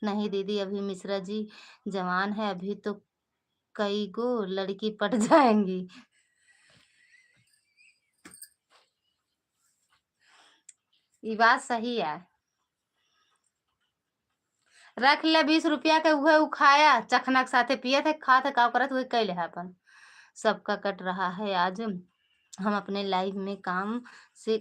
नहीं दीदी अभी मिश्रा जी जवान है, अभी तो कई गो लड़की पट जाएंगी। ये बात सही है। रख ले 20 रुपया के, उहे उखाया चखना के साथे पिया थे, खा थे का करत वही कैले है अपन। सबका कट रहा है आज। हम अपने लाइव में कम से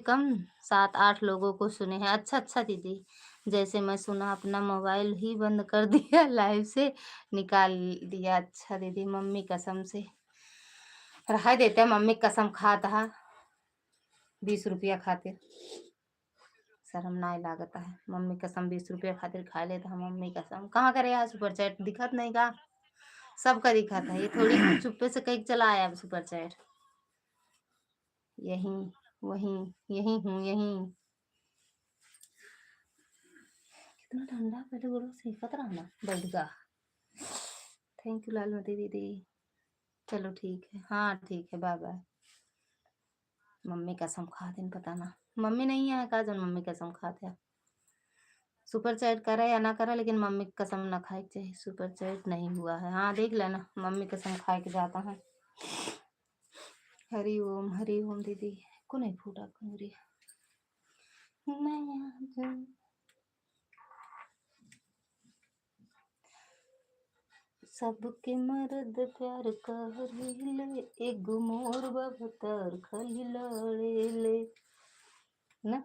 कम 7-8 लोगों को सुने हैं। अच्छा अच्छा दीदी, जैसे मैं सुना अपना मोबाइल ही बंद कर दिया, लाइव से निकाल दिया। अच्छा दीदी, मम्मी कसम से रहा देते, मम्मी कसम खाता है 20 रुपया खातिर शर्म ना लागत है। मम्मी कसम 20 रुपया खातिर खा लेता है। मम्मी कसम कहाँ करे यार, सुपर चैट दिखत नहीं का? सबका दिखत है, ये थोड़ी चुप्पे से कहीं चला आया सुपर चैट। यहीं वहीं यहीं हूँ यहीं। कितना ठंडा, पहले बोलो सेकत रहना बैठ गा। थैंक यू लालमती दीदी। चलो ठीक है, हाँ ठीक है, बाय बाय। मम्मी कसम खा दिन पता ना, मम्मी नहीं है का जो मम्मी कसम खाते। सुपर चैट करे या ना करे, लेकिन मम्मी की कसम ना खाए चाहिए। सुपर चैट नहीं हुआ है, हाँ देख लेना, मम्मी कसम खाए के जाता है। हरि ओम दीदी को नहीं फूटा कंगरी। सबके मर्द प्यार करेले, एक मोर बबतर खली लड़ेले ना।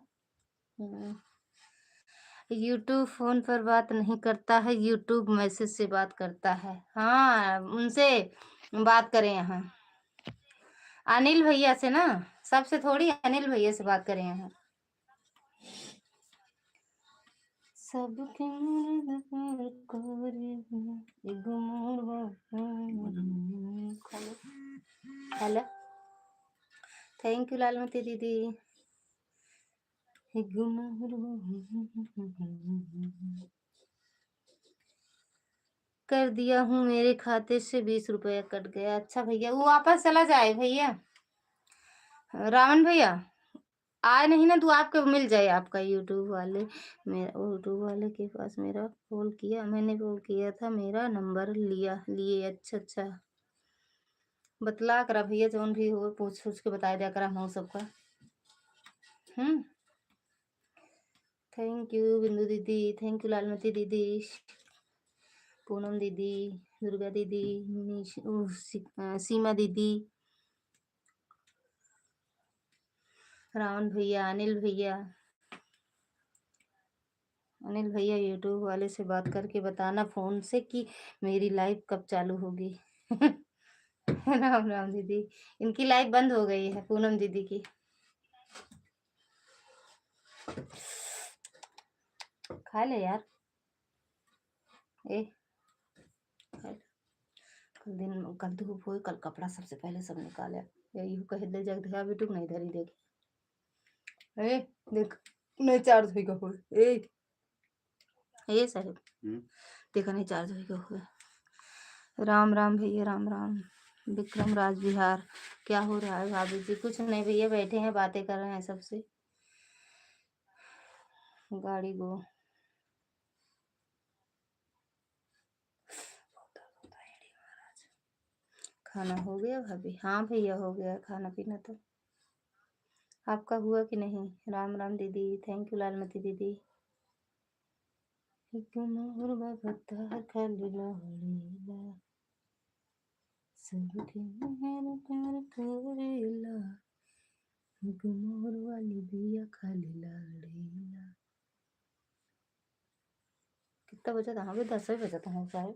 यूट्यूब फोन पर बात नहीं करता है, यूट्यूब मैसेज से बात करता है। हाँ, उनसे बात करें यहाँ, अनिल भैया से ना, सबसे थोड़ी अनिल भैया से बात करें यहाँ। सबके हेलो, थैंक यू लालमती दीदी। कर दिया हूँ, मेरे खाते से 20 रुपया कट गया। अच्छा भैया, वो वापस चला जाए भैया। रावण भैया आए नहीं ना, तो आपको मिल जाए आपका यूट्यूब वाले। मेरा यूट्यूब वाले के पास मेरा कॉल किया, मैंने कॉल किया था, मेरा नंबर लिया लिए। अच्छा अच्छा, बतला करा भैया, जौन भी हो पूछ पूछ के बताया दिया करा हम सबका। थैंक यू बिंदु दीदी, थैंक यू लालमती दीदी, पूनम दीदी, दुर्गा दीदी, सीमा दीदी, रावण भैया, अनिल भैया। अनिल भैया यूट्यूब वाले से बात करके बताना फोन से कि मेरी लाइव कब चालू होगी। राम राम दीदी, इनकी लाइव बंद हो गई है, पूनम दीदी की। खा ले यार, ए खा ले। कल धूप हुई, कल कपड़ा सबसे पहले सब निकाले। यही कहे ले जग धया बेटू नहीं धरी देख। ए देख, नहीं चार्ज होई का हो। ए साहब देखा नहीं चार्ज होई का हो। राम राम भैया, राम राम। विक्रम राज बिहार, क्या हो रहा है भाभी जी? कुछ नहीं भैया, बैठे हैं, बातें कर रहे हैं सबसे। गाड़ी गो खाना हो गया भाभी? हाँ भैया हो गया खाना पीना तो। आपका हुआ कि नहीं? राम राम दीदी, थैंक यू लालमती दीदी। वाली बिया खाली लाड़ीला। कितना बजा था? हाँ 10 ही बजा था हाँ शायद।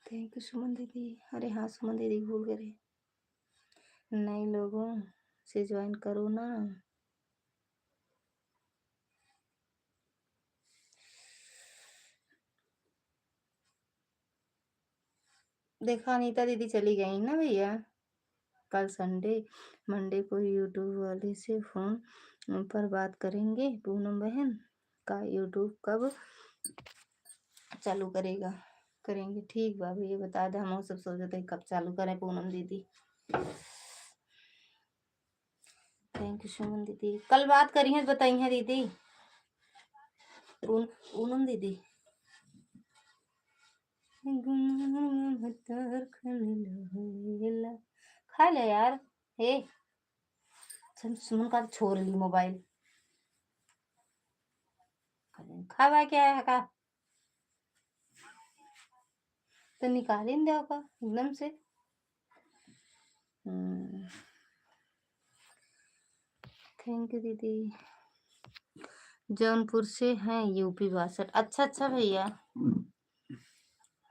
थैंक यू सुमन दीदी। अरे हाँ सुमन दीदी भूल गए, नए लोगों से ज्वाइन करो ना। देखा अनीता दीदी चली गई ना भैया, कल संडे, मंडे को यूट्यूब वाले से फोन पर बात करेंगे। पूनम बहन का यूट्यूब कब चालू करेगा करेंगे? ठीक बा भैया, बता दे, हम सब सोच रहे थे कब चालू करें पूनम दीदी। थैंक यू सुमन दीदी। कल बात करी है बताई है दीदी, पूनम दीदी। खा ले यार, हे सुमन का छोड़ ली मोबाइल। खावा क्या है का, तो निकाल ही दे का एकदम से। थैंक यू दीदी। जौनपुर से हैं, यूपी 62। अच्छा अच्छा भैया।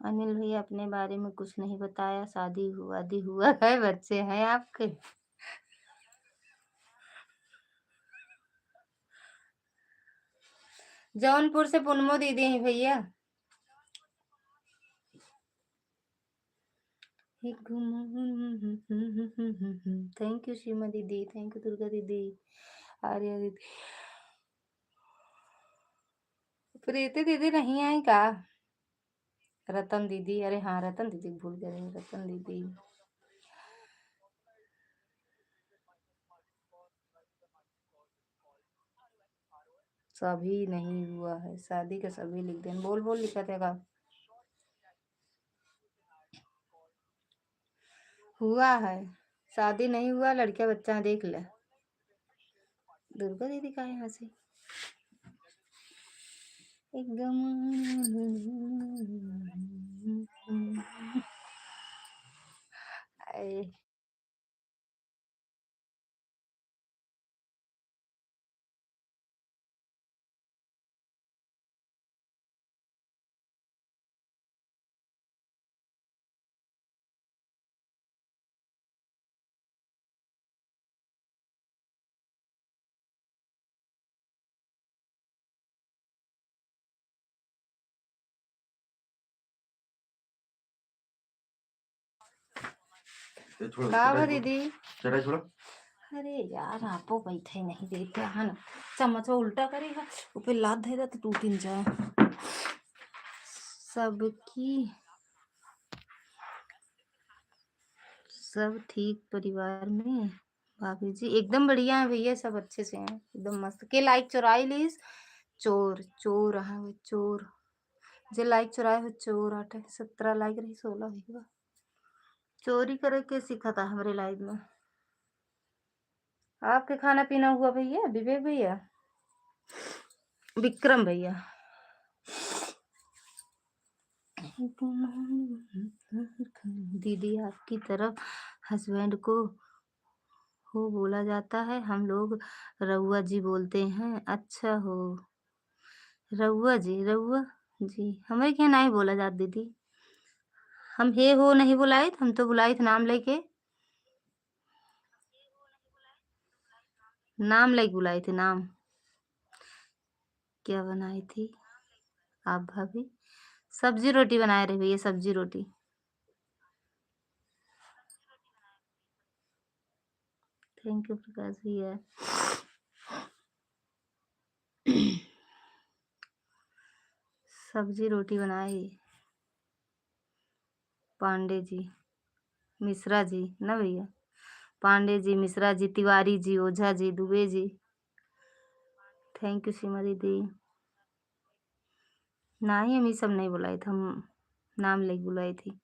अनिल भैया अपने बारे में कुछ नहीं बताया, शादी हुआ है, बच्चे हैं आपके? जौनपुर से पुनमो दीदी हैं भैया। थैंक यू सीमा दीदी, थैंक यू दुर्गा दीदी, आर्या दीदी। प्रीति दीदी नहीं आई का? रतन दीदी, अरे हाँ रतन दीदी भूल गए, रतन दीदी। सभी नहीं हुआ है, शादी का सभी लिख दें, बोल बोल लिखा था। हुआ है, शादी नहीं हुआ, लड़कियां बच्चा देख ले। दुर्गा दीदी का है यहाँ से एकदम। हाय। ये छोड़ो, का चटाई भा छोड़ो, दीदी? चटाई छोड़ो। अरे यार आपो बैठे नहीं देते है ना, चम्मच उल्टा करेगा वो फिर लात देगा तो टूट ही जाए। सबकी सब ठीक परिवार में? भाभी जी एकदम बढ़िया है भैया, सब अच्छे से हैं, एकदम मस्त। के लाइक चुराई लीस? चोर चोर है वो चोर, जे लाइक चुराए हो चोर। 8 17 लाइक रही 16 हुई। चोरी करे के सीखा था हमारे लाइफ में। आपके खाना पीना हुआ भैया? विवेक भैया, विक्रम भैया। दीदी आपकी तरफ हस्बैंड को हो बोला जाता है, हम लोग रउआ जी बोलते हैं। अच्छा हो रउआ जी, हमें क्या नहीं बोला जाता दीदी। हम हे हो नहीं बुलाए, हम तो बुलाई थे नाम लेके, नाम लेके बुलाई थी नाम। क्या बनाई थी आप भाभी? सब्जी रोटी बनाए रहे भैया, सब्जी रोटी। थैंक यू प्रकाश भैया। सब्जी रोटी बनाई। पांडे जी, मिश्रा जी ना भैया, पांडे जी, मिश्रा जी, तिवारी जी, ओझा जी, दुबे जी। थैंक यू सीमा दीदी। ना ही हम ये सब नहीं बुलाई थी, हम नाम लेके बुलाई थी,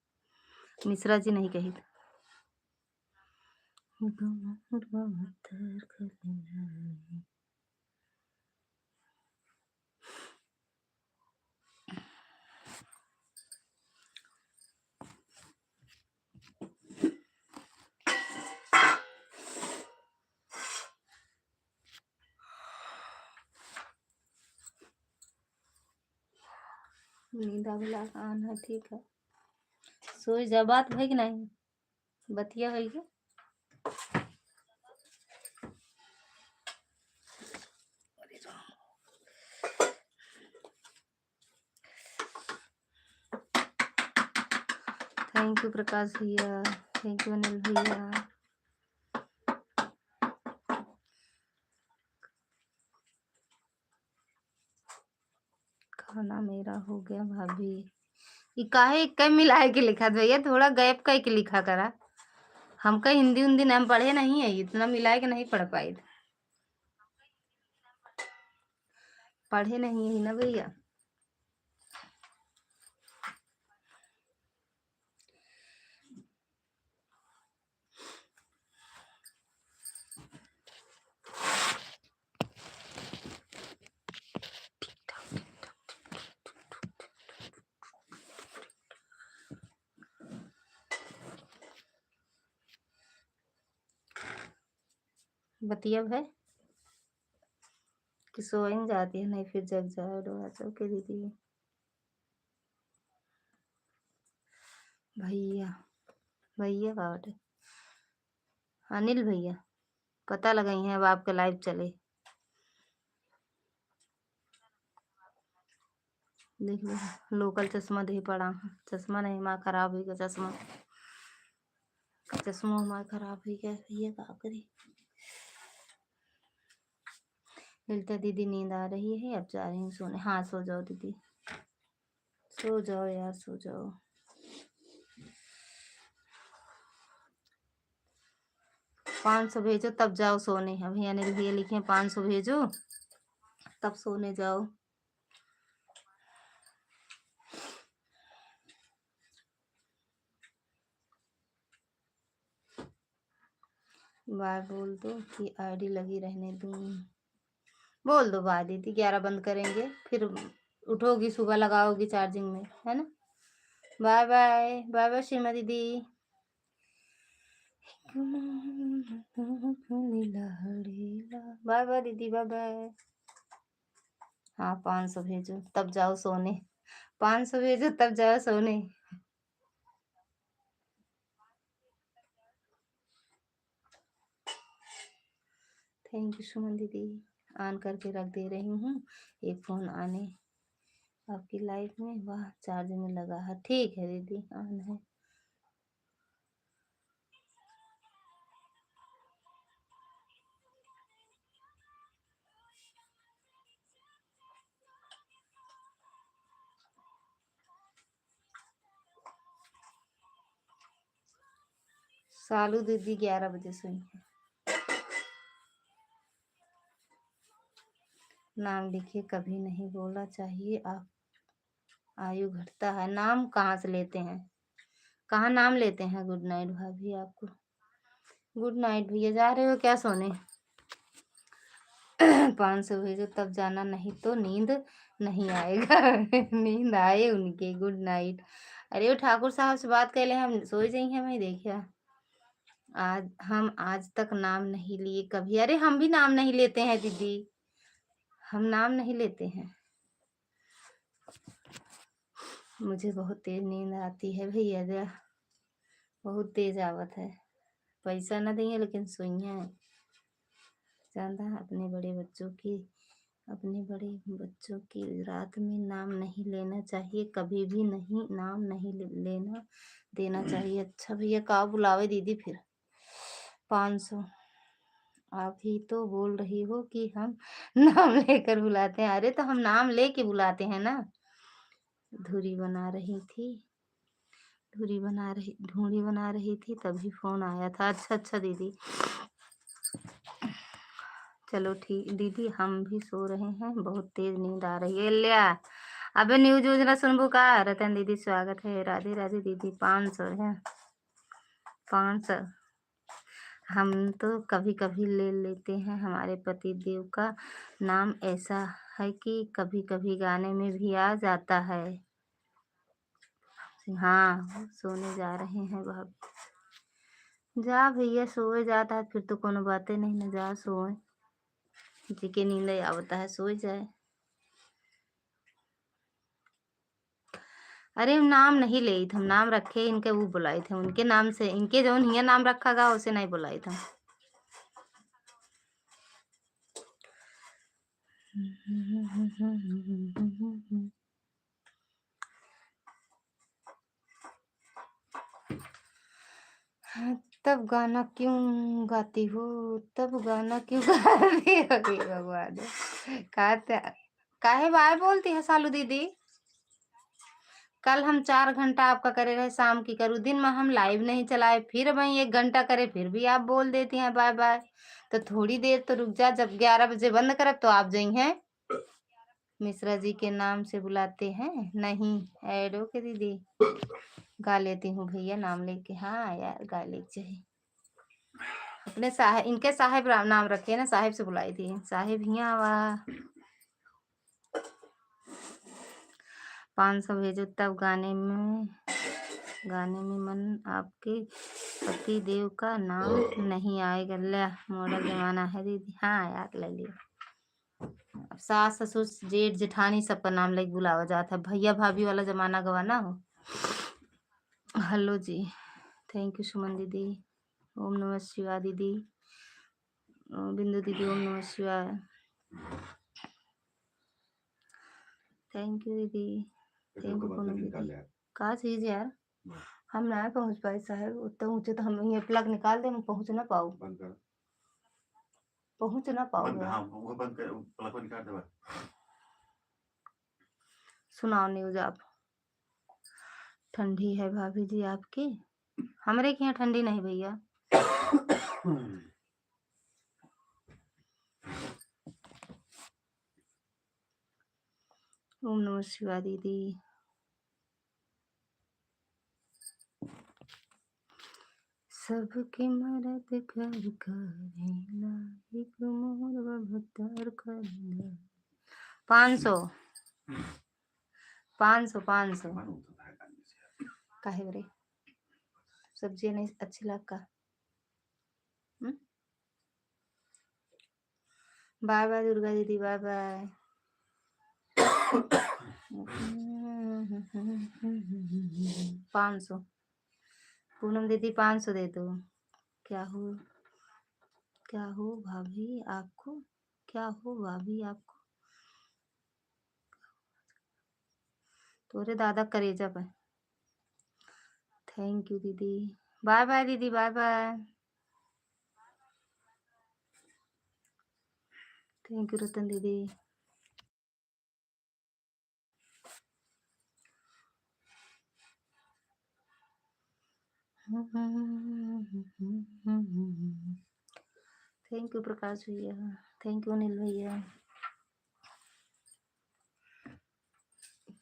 मिश्रा जी नहीं कही थी। नींद आवेला आना ठीक है, सोई जा। बात है कि नहीं, बतिया है कि थैंक यू प्रकाश भैया, थैंक यू अनिल भैया। खाना मेरा हो गया भाभी। ये काहे कई मिलाए के लिखा था भैया, थोड़ा गैप कई के लिखा करा। हमका हिंदी उन्दी नाम पढ़े नहीं है, इतना मिलाए के नहीं पढ़ पाए, पढ़े नहीं है ना भैया। बतिया है कि सोइन जाती है, नहीं फिर जग जाए डोरा चल के दीदी। भैया भैया बावटे अनिल भैया पता लगाई हैं, अब आपके लाइव चले देख लो। लोकल चश्मा दे पड़ा, चश्मा नहीं माँ खराब हुई गया, चश्मा चश्मा हमारा खराब हुई गया भैया, का करी। ललिता दीदी नींद आ रही है, अब जा रही हूँ सोने। हाँ सो जाओ दीदी, सो जाओ यार, सो जाओ। पाँच सौ भेजो तब जाओ सोने। अभी अनिल भैया लिखे 500 भेजो तब सोने जाओ। बाय बोल दो कि आईडी लगी रहने दूँ, बोल दो बाय दीदी। 11 बंद करेंगे, फिर उठोगी सुबह लगाओगी चार्जिंग में, है ना। बाय बाय, बाय बाय सीमा दीदी। बाय बाय दीदी, बाय बाय। हाँ 500 भेजो तब जाओ सोने, 500 भेजो तब जाओ सोने। थैंक यू सुमन दीदी। ऑन करके रख दे रही हूँ, एक फोन आने आपकी लाइफ में। वाह चार्ज में लगा है, ठीक है दीदी ऑन है। सालू दीदी 11 बजे सोई है। नाम लिखे कभी नहीं बोलना चाहिए, आप आयु घटता है। नाम कहाँ से लेते हैं, कहाँ नाम लेते हैं। गुड नाइट भाभी आपको, गुड नाइट भैया। जा रहे हो क्या सोने? 500 भेजो तब जाना, नहीं तो नींद नहीं आएगा। नींद आए उनके, गुड नाइट। अरे वो ठाकुर साहब से बात कर ले, हम सोई जाई हैं। मैं देखिया आज तक नाम नहीं लिए कभी। अरे हम भी नाम नहीं लेते हैं दीदी, हम नाम नहीं लेते हैं। मुझे बहुत तेज नींद आती है भैया, जा बहुत तेज आवत है। पैसा ना देंगे लेकिन सोइया है। जानता है अपने बड़े बच्चों की रात में नाम नहीं लेना चाहिए, कभी भी नहीं, नाम नहीं लेना देना चाहिए। अच्छा भैया का बुलावे दीदी फिर 500। आप ही तो बोल रही हो कि हम नाम लेकर बुलाते हैं। अरे तो हम नाम लेके बुलाते हैं ना। धुरी बना रही थी, ढूंढी बना रही थी तभी फोन आया था। अच्छा दीदी, चलो ठीक दीदी, हम भी सो रहे हैं, बहुत तेज नींद आ रही है। लिया अबे न्यूज वूज सुनबो का। रतन दीदी स्वागत है, राधे राधे दीदी। 500 है, 500। हम तो कभी कभी ले लेते हैं हमारे पति देव का नाम, ऐसा है कि कभी कभी गाने में भी आ जाता है। हाँ सोने जा रहे हैं भाभी। जा भैया सोए जाता है फिर तो कोनो बातें नहीं ना, जा सोए जी के नींद आवता है, सोए जाए। अरे हम नाम नहीं ले थे, हम नाम रखे इनके वो बुलाए थे, उनके नाम से, इनके जो हिया नाम रखा गा उसे नहीं बुलाए थे। तब गाना क्यों गाती हो, तब गाना क्यों गाती हो भगवान। काहे बाय बोलती है सालू दीदी। कल हम 4 घंटा आपका करे रहे, शाम की करूँ, दिन में हम लाइव नहीं चलाए, फिर वही 1 घंटा करे, फिर भी आप बोल देती हैं बाय बाय। तो थोड़ी देर तो रुक जा, जब 11 बजे बंद करब तो आप जाई हैं। मिश्रा जी के नाम से बुलाते हैं, नहीं ऐड हो के दीदी। गा लेती हूँ भैया नाम लेके। हाँ यार गा ले चाहिए। अपने साहेब, इनके साहेब नाम रखे ना, साहेब से बुलाई थी। साहेब हिया आवा। 500 भेजो तब गाने में मन आपके पति देव का नाम नहीं आएगा। ले मॉडल जमाना है दीदी। हाँ यार ले लियो। अब सास ससुर जेठ जेठानी सबका नाम लेके बुलावा जाता है, भैया भाभी वाला जमाना गवाना हो। हेलो जी, थैंक यू सुमन दीदी। ओम नमः शिवाय दीदी। बिंदु दीदी ओम नमः शिवाय। थैंक यू दीदी, थैंक यू कोनो दीदी। का चीज यार हम ना पहुंच पाए साहब, उतना ऊंचे तो हम ये प्लग निकाल दे, हम पहुंच ना पाओ, पहुंच ना पाओ। सुनाओ न्यूज आप। ठंडी है भाभी जी आपकी, हमारे के यहाँ ठंडी नहीं भैया। ओम नमः शिवाय दीदी। सबके मरद कर करेला, एक मोर भतर करेला। 500 500 काहे बरे, सब्जी नहीं अच्छी लगा। बाय बाय दुर्गा दीदी, बाय बाय। 500 पूनम दीदी 500 दे दो। क्या हो भाभी आपको, क्या हो भाभी आपको? तोरे दादा करेजा पे। थैंक यू दीदी, बाय बाय दीदी, बाय बाय। थैंक यू रतन दीदी। थैंक यू प्रकाश भैया, थैंक यू अनिल भैया।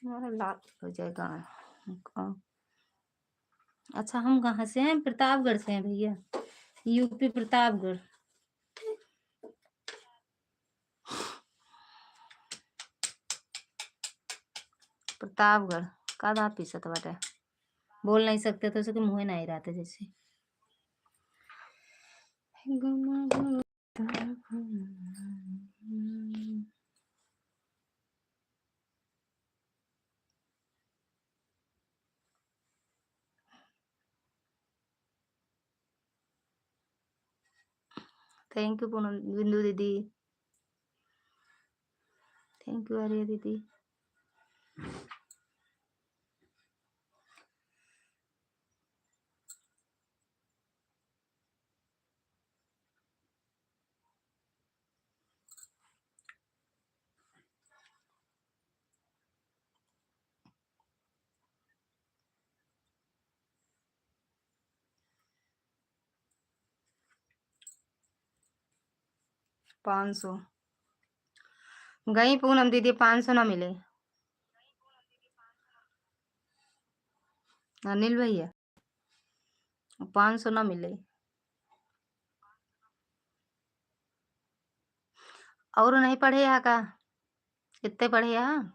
हमारा लाल हो जाएगा। अच्छा हम कहाँ से हैं? प्रतापगढ़ से हैं भैया, यूपी प्रतापगढ़। प्रतापगढ़ का दांत पीसत बाटे, बोल नहीं सकते तो उसके मुँह नहीं रहते जैसे। थैंक यू पूनम बिंदु दीदी, थैंक यू आर्या दीदी। पाँच सौ गई पूनम दीदी, 500 ना मिले। अनिल भैया 500 ना मिले। और नहीं पढ़े यहाँ का? कितने पढ़े यहाँ?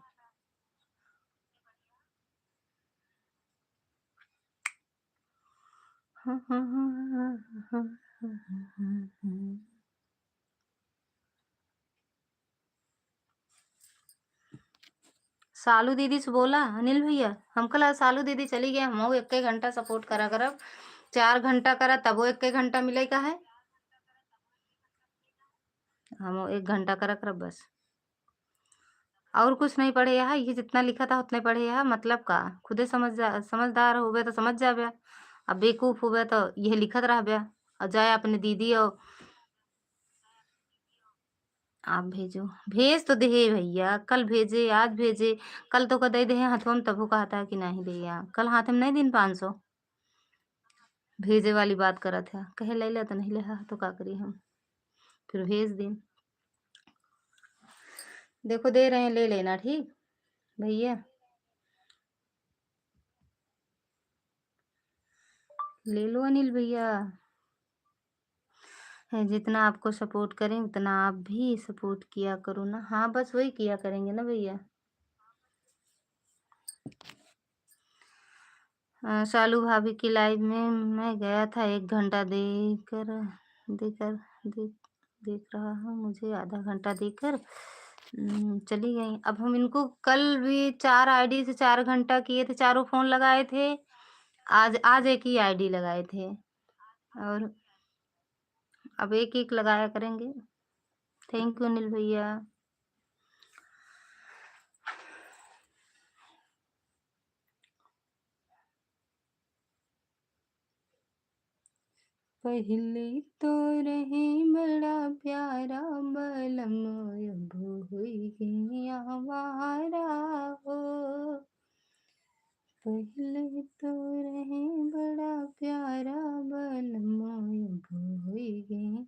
सालू दीदी से बोला अनिल भैया, हम कल सालू दीदी चली गए, हम 1 घंटा सपोर्ट करा करब, 4 घंटा करा तब वो 1 घंटा मिले का है। हम 1 घंटा करा करब बस, और कुछ नहीं पढ़े यहाँ। ये जितना लिखा था उतने पढ़े यहाँ, मतलब का खुदे समझदार होवे तो समझ जाबे, अब बेवकूफ होवे तो यह लिखत रहबे और जाए अपने दीदी। और आप भेजो, भेज तो दे भैया, कल भेजे आज भेजे, कल तो कदे दे हाथों में, तब कहता है कि नहीं दे, कल हाथ में नहीं दिन 500 भेजे वाली बात करत है, कहे ले ले तो नहीं ले तो का करी हम, फिर भेज दिन। देखो दे रहे हैं, ले लेना ठीक भैया, ले लो अनिल भैया। है जितना आपको सपोर्ट करें उतना आप भी सपोर्ट किया करो ना। हाँ बस वही किया करेंगे ना भैया। शालू भाभी की लाइव में मैं गया था, 1 घंटा देकर देख रहा हूँ, मुझे आधा घंटा देकर चली गई। अब हम इनको कल भी 4 आईडी से 4 घंटा किए थे, चारों फोन लगाए थे, आज आज एक ही आईडी लगाए थे, और अब एक एक लगाया करेंगे। थैंक यू अनिल भैया। पहले तो रहे बड़ा प्यारा बलम, अब हुई गई आवारा हो। पहले तो रहे बड़ा प्यारा बलम, अब हुई गई।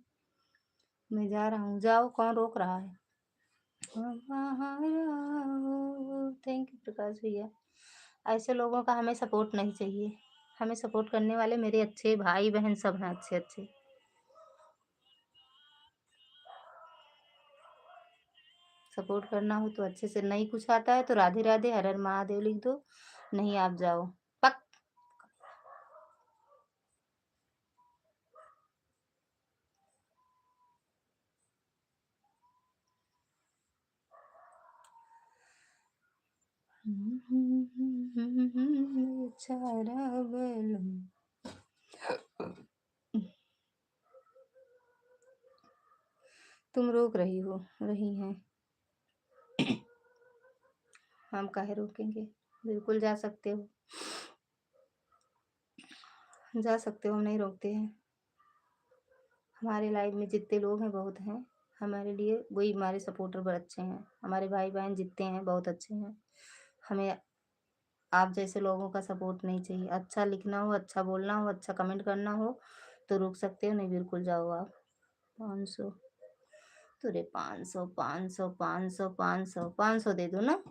मैं जा रहा हूँ, जाओ, कौन रोक रहा है? आवारा हो। थैंक यू प्रकाश भैया। ऐसे लोगों का हमें सपोर्ट नहीं चाहिए, हमें सपोर्ट करने वाले मेरे अच्छे भाई बहन सब हैं, अच्छे अच्छे। सपोर्ट करना हो तो अच्छे से, नहीं कुछ आता है तो राधे राधे हर हर महादेव लिख दो, नहीं आप जाओ पक। बेचारा बलम। तुम रोक रही हैं। हम काहे रोकेंगे? बिल्कुल जा सकते हो, हम नहीं रोकते हैं। हमारे लाइव में जितने लोग हैं बहुत हैं, हमारे लिए वही हमारे सपोर्टर बहुत अच्छे हैं। हमारे भाई बहन जितने हैं बहुत अच्छे हैं। हमें आप जैसे लोगों का सपोर्ट नहीं चाहिए। अच्छा लिखना हो, अच्छा बोलना हो, अच्छा कमेंट करना हो तो रुक सकते हो, नहीं बिल्कुल जाओ आप। 500 तो रे 500 500 500 500 500 दे दो ना।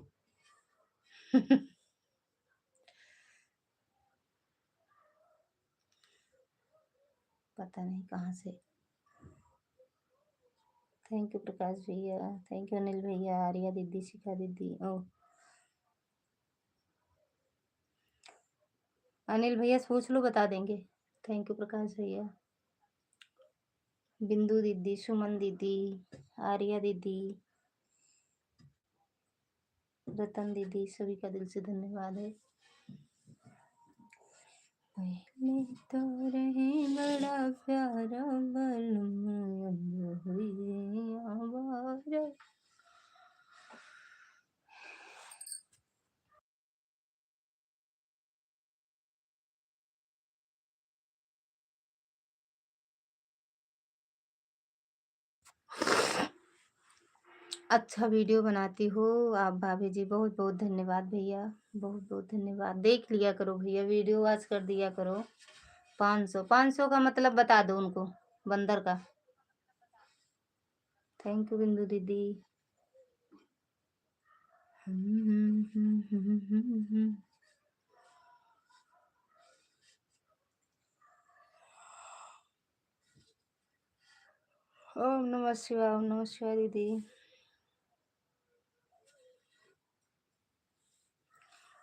पता नहीं कहाँ से। थैंक यू प्रकाश भैया, थैंक यू अनिल भैया, आर्या दीदी, शिखा दीदी। ओ अनिल भैया से पूछ लो, बता देंगे। थैंक यू प्रकाश भैया, बिंदु दीदी, सुमन दीदी, आर्या दीदी, रतन दीदी, सभी का दिल से धन्यवाद है। पहले तो रहे बड़ा प्यारा बलम, अब हुई आवारा। अच्छा वीडियो बनाती हो आप भाभी जी, बहुत बहुत धन्यवाद भैया, बहुत बहुत धन्यवाद। देख लिया करो भैया, वीडियो वॉच कर दिया करो। 500 का मतलब बता दो उनको, बंदर का। थैंक यू बिंदु दीदी। ओम नमः शिवाय, ओम नमः शिवाय दीदी।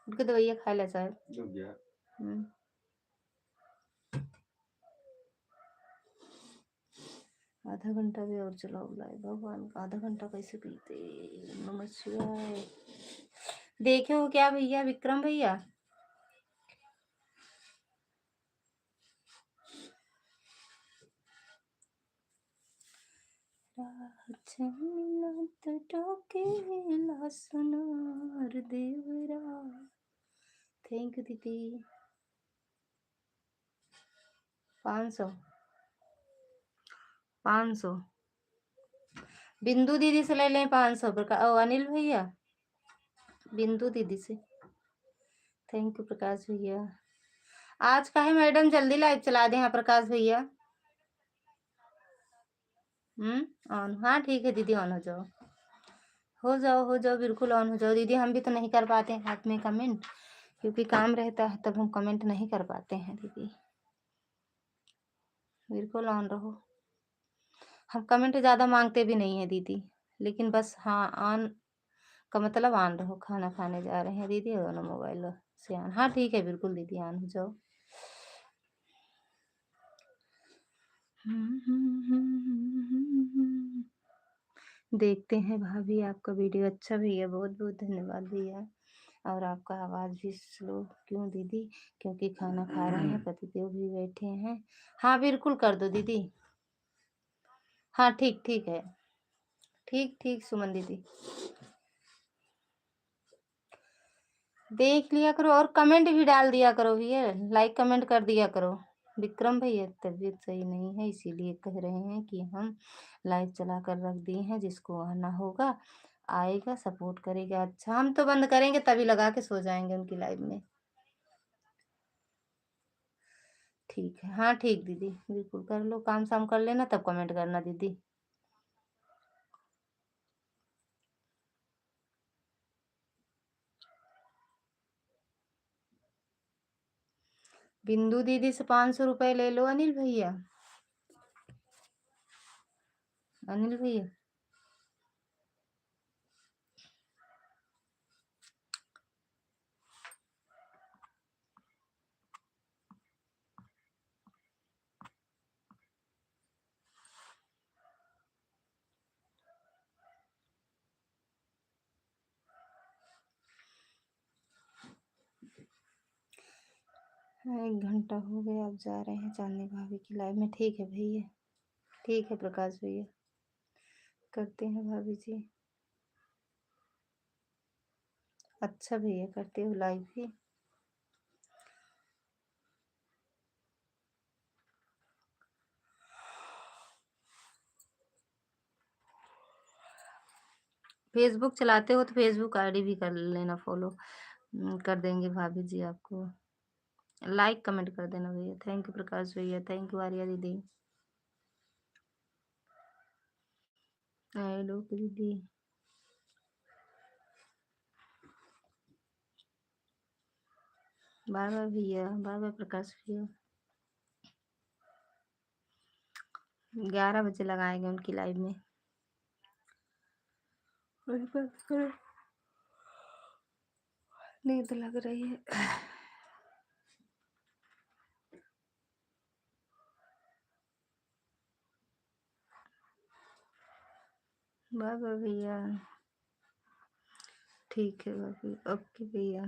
उनके दवाइयाँ खा ले साहब। आधा घंटा भी और चलाओ लाइव, भगवान का आधा घंटा कैसे पीते। नमः शिवाय। देखे हो क्या भैया, विक्रम भैया? देवरा। थैंक यू दीदी। 500 बिंदु दीदी से ले लें 500 प्रकाश। ओ अनिल भैया, बिंदु दीदी से। थैंक यू प्रकाश भैया। आज का है मैडम, जल्दी लाइव चला दें। हाँ प्रकाश भैया। ऑन। हाँ ठीक है दीदी, ऑन हो जाओ, हो जाओ बिल्कुल ऑन हो जाओ दीदी। हम भी तो नहीं कर पाते हैं हाथ में कमेंट, क्योंकि काम रहता है तब हम कमेंट नहीं कर पाते हैं दीदी। बिल्कुल ऑन रहो। हम कमेंट ज़्यादा मांगते भी नहीं है दीदी, लेकिन बस हाँ ऑन का मतलब ऑन रहो। खाना खाने जा रहे हैं दीदी, दोनों मोबाइल से ऑन। हाँ ठीक है बिल्कुल दीदी, ऑन हो जाओ। देखते हैं भाभी आपका वीडियो। अच्छा भैया, बहुत बहुत धन्यवाद भैया। और आपका आवाज़ भी स्लो क्यों दीदी? क्योंकि खाना खा रहे हैं, पतिदेव भी बैठे हैं। हाँ बिल्कुल कर दो दीदी। हाँ ठीक ठीक है, ठीक ठीक सुमन दीदी। देख लिया करो और कमेंट भी डाल दिया करो भैया, लाइक कमेंट कर दिया करो। विक्रम भैया तबीयत सही नहीं है, इसीलिए कह रहे हैं कि हम लाइव चला कर रख दिए हैं। जिसको आना होगा आएगा, सपोर्ट करेगा। अच्छा हम तो बंद करेंगे तभी लगा के सो जाएंगे उनकी लाइव में। ठीक है, हाँ ठीक दीदी, बिल्कुल कर लो, काम शाम कर लेना तब कमेंट करना दीदी। बिंदु दीदी से 500 रुपए ले लो अनिल भैया। अनिल भैया 1 घंटा हो गया, अब जा रहे हैं चांदनी भाभी की लाइव में। ठीक है भैया, ठीक है प्रकाश भैया, करते हैं भाभी जी। अच्छा भैया, करते हो लाइव भी। फेसबुक चलाते हो तो फेसबुक आईडी भी कर लेना फॉलो, कर देंगे भाभी जी आपको। लाइक कमेंट कर देना भैया। थैंक यू प्रकाश भैया, थैंक यू आर्या दीदी, हेलो दीदी। बाय बाय भैया, बाय बाय प्रकाश भैया। 11 बजे लगाएंगे उनकी लाइव में। नींद लग रही है। बाय बाय भैया, ठीक है भाभी, ओके भैया।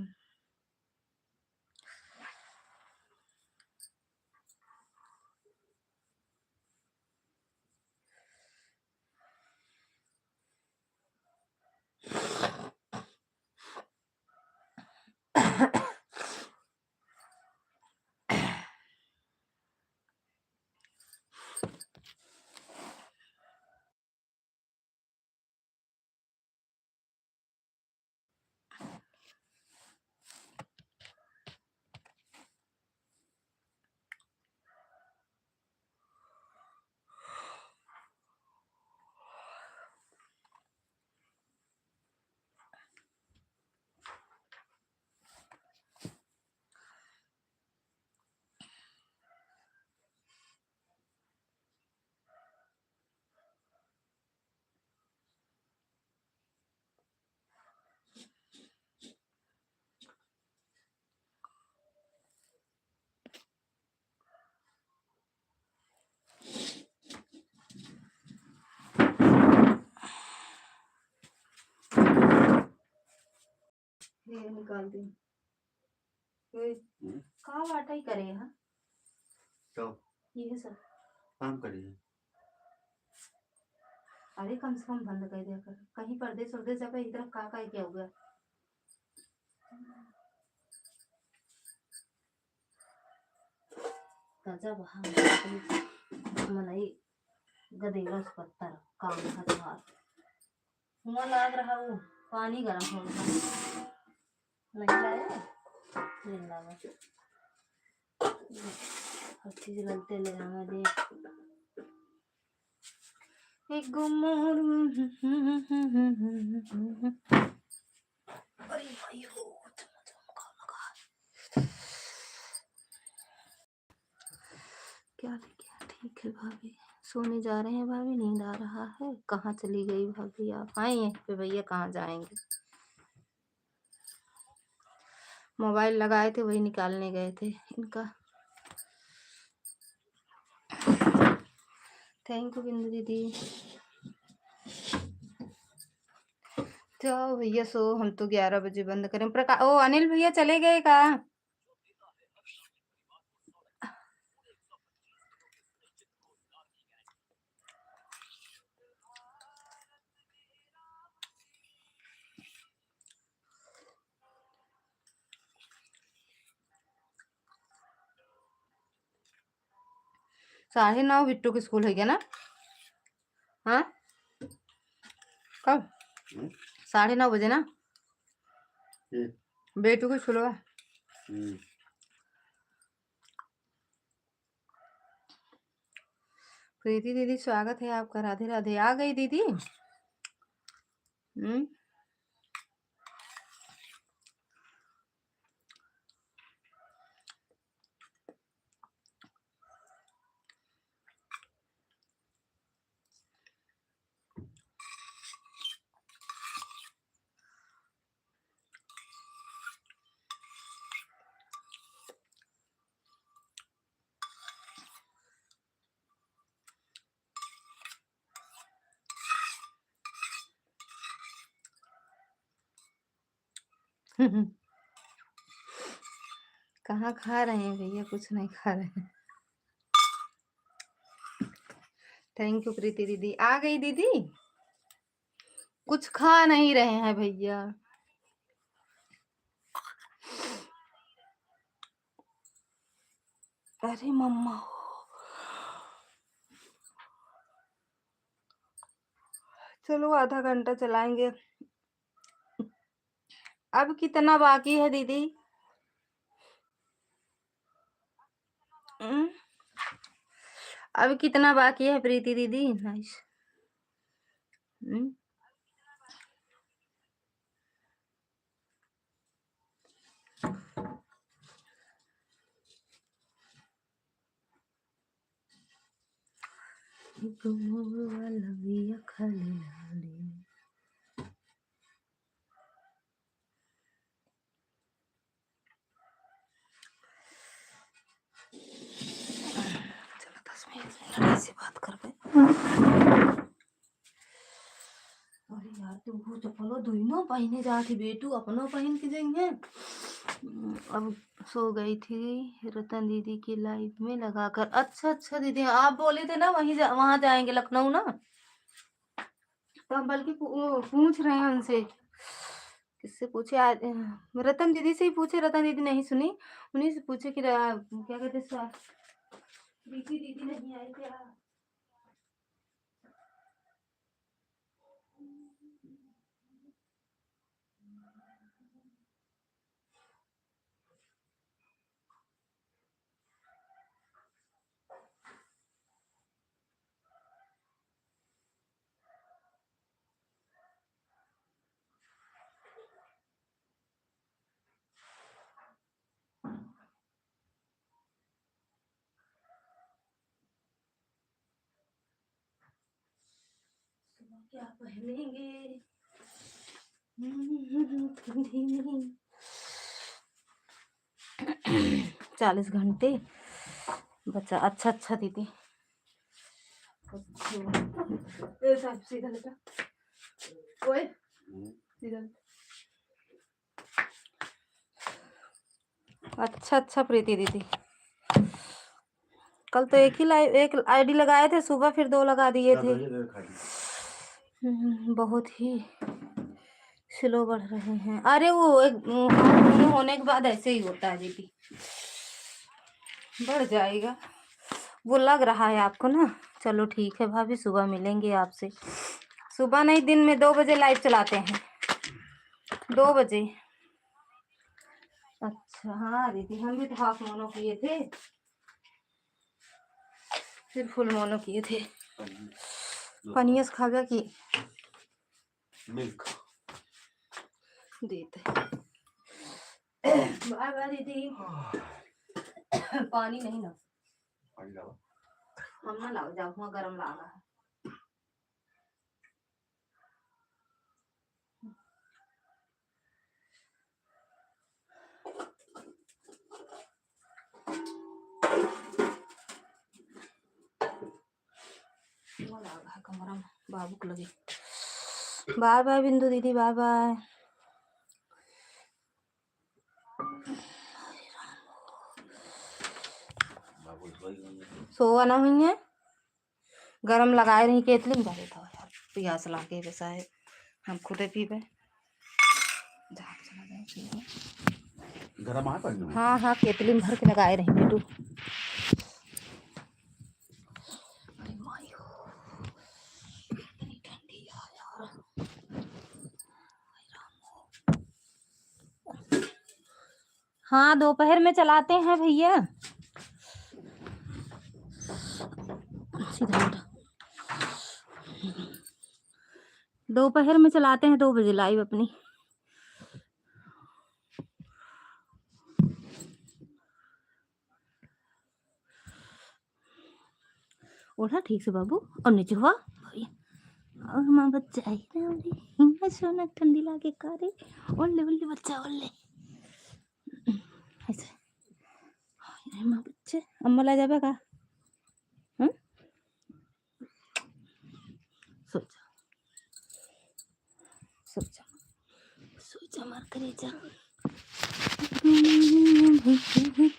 ये निकाल दी। कहाँ आटा ही करे हाँ, तो ये है सब। काम करिए। अरे कम से कम बंद कर दिया कर, कहीं परदेश उर्देश जाकर इधर का क्या हो गया। गजब हाँ, मनाई गदेगा पत्थर काम हथवार हुआ लाग रहा वो पानी गर्म हो गया। नहीं लाया नहीं लावा, हर चीज लगते ले जाना दे एक गुमोर। अरे भाई हो क्या क्या। ठीक है भाभी, सोने जा रहे हैं भाभी, नींद आ रहा है। कहाँ चली गई भाभी, आप आई हैं फिर भैया कहाँ जाएंगे। मोबाइल लगाए थे वही निकालने गए थे इनका। थैंक यू बिंदु दीदी। जाओ भैया सो, हम तो 11 बजे बंद करें। प्रकाश ओ अनिल भैया चले गए का। 9:30 बिट्टू के स्कूल है क्या ना। हाँ कब 9:30 बजे ना बेटू को स्कूल हुआ। प्रीति दीदी स्वागत है आपका, राधे राधे। आ गई दीदी। कहाँ खा रहे हैं भैया, कुछ नहीं खा रहे हैं। थैंक यू प्रीति दीदी। आ गई दीदी, कुछ खा नहीं रहे हैं भैया। अरे मम्मा, चलो आधा घंटा चलाएंगे। अब कितना बाकी है दीदी? अब कितना बाकी है प्रीति दीदी? नाइस। चलो 10 मिनट ऐसे बात कर पे। अरे यार तू वो चप्पलो दोनों पहने जाती बेटू, अपनो पहन के जाएंगे। अब सो गई थी रतन दीदी की लाइफ में लगाकर। अच्छा दीदी, आप बोले थे ना वहां जाएंगे लखनऊ ना, तो हम बल्कि पूछ रहे हैं उनसे। किससे पूछे? आज रतन दीदी से ही पूछे। रतन दीदी नहीं सुनी, उन्हीं से पूछे कि क्या कहते प्रीति दीदी नहीं आई क्या। क्या पहनेंगे? 40 घंटे बच्चा। अच्छा दीदी, सीधा लेटा। ओए सीधा। अच्छा प्रीति दीदी, कल तो एक आईडी लगाए थे सुबह, फिर 2 लगा दिए थे। बहुत ही स्लो बढ़ रहे हैं। अरे वो एक होने के बाद ऐसे ही होता है दीदी, बढ़ जाएगा। वो लग रहा है आपको ना। चलो ठीक है भाभी, सुबह मिलेंगे आपसे। सुबह नहीं, दिन में 2 बजे लाइव चलाते हैं। 2 बजे। अच्छा हाँ दीदी, हम भी तो हाफ मोनो किए थे, फिर फुल मोनो किए थे। पनीस खा गया कि मिल्क देते। बाय बाय दीदी। पानी नहीं ना, पानी लाओ। हम ना लाओ, जाओ वहाँ गरम लागा है। लागा है कमरा में, बाबू को लगे। बाय बाय बिंदु दीदी, बाय बाय। सोवा ना हुई है, गरम लगाए रही केतली में था यार, प्यास लागे वैसा है, हम खुदे पीबे। गरम आ पानी। हाँ केतली में भर के लगाए रही बेटू। अरे माई हो, इतनी ठंडी है यार। हाँ दोपहर में चलाते हैं भैया। सीधा दोपहर में चलाते हैं 2 बजे लाइव अपनी। ओढ़ा ठीक से बाबू, और नीचे हुआ और माँ बच्चा आई ना सोना, ठंडी लागे कारे। ओले ओले बच्चा ओले ऐसे। माँ बच्चे अम्मा ला जाबे का। सोचा मार करे जा।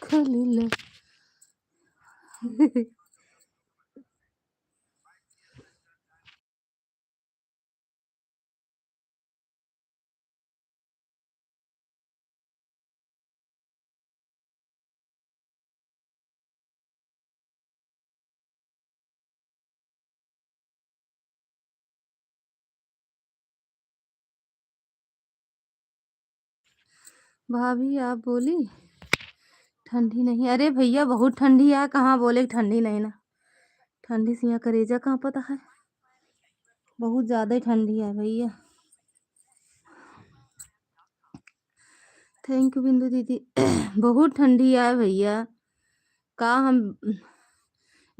खलील भाभी आप बोली ठंडी नहीं। अरे भैया बहुत ठंडी है, कहाँ बोले ठंडी नहीं ना। ठंडी से यहाँ करेजा कहाँ पता है, बहुत ज्यादा ठंडी है भैया। थैंक यू बिंदु दीदी। बहुत ठंडी है भैया, का हम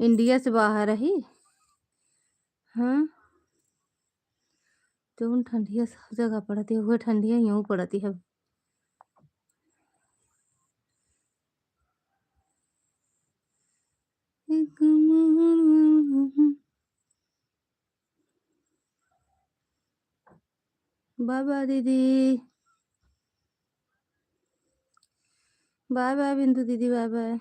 इंडिया से बाहर रही। हाँ जो ठंडिया सब जगह पड़ती है, वो ठंडिया यूँ पड़ती है। बाय बाय दीदी, बाय बाय बिंदु दीदी, बाय बाय।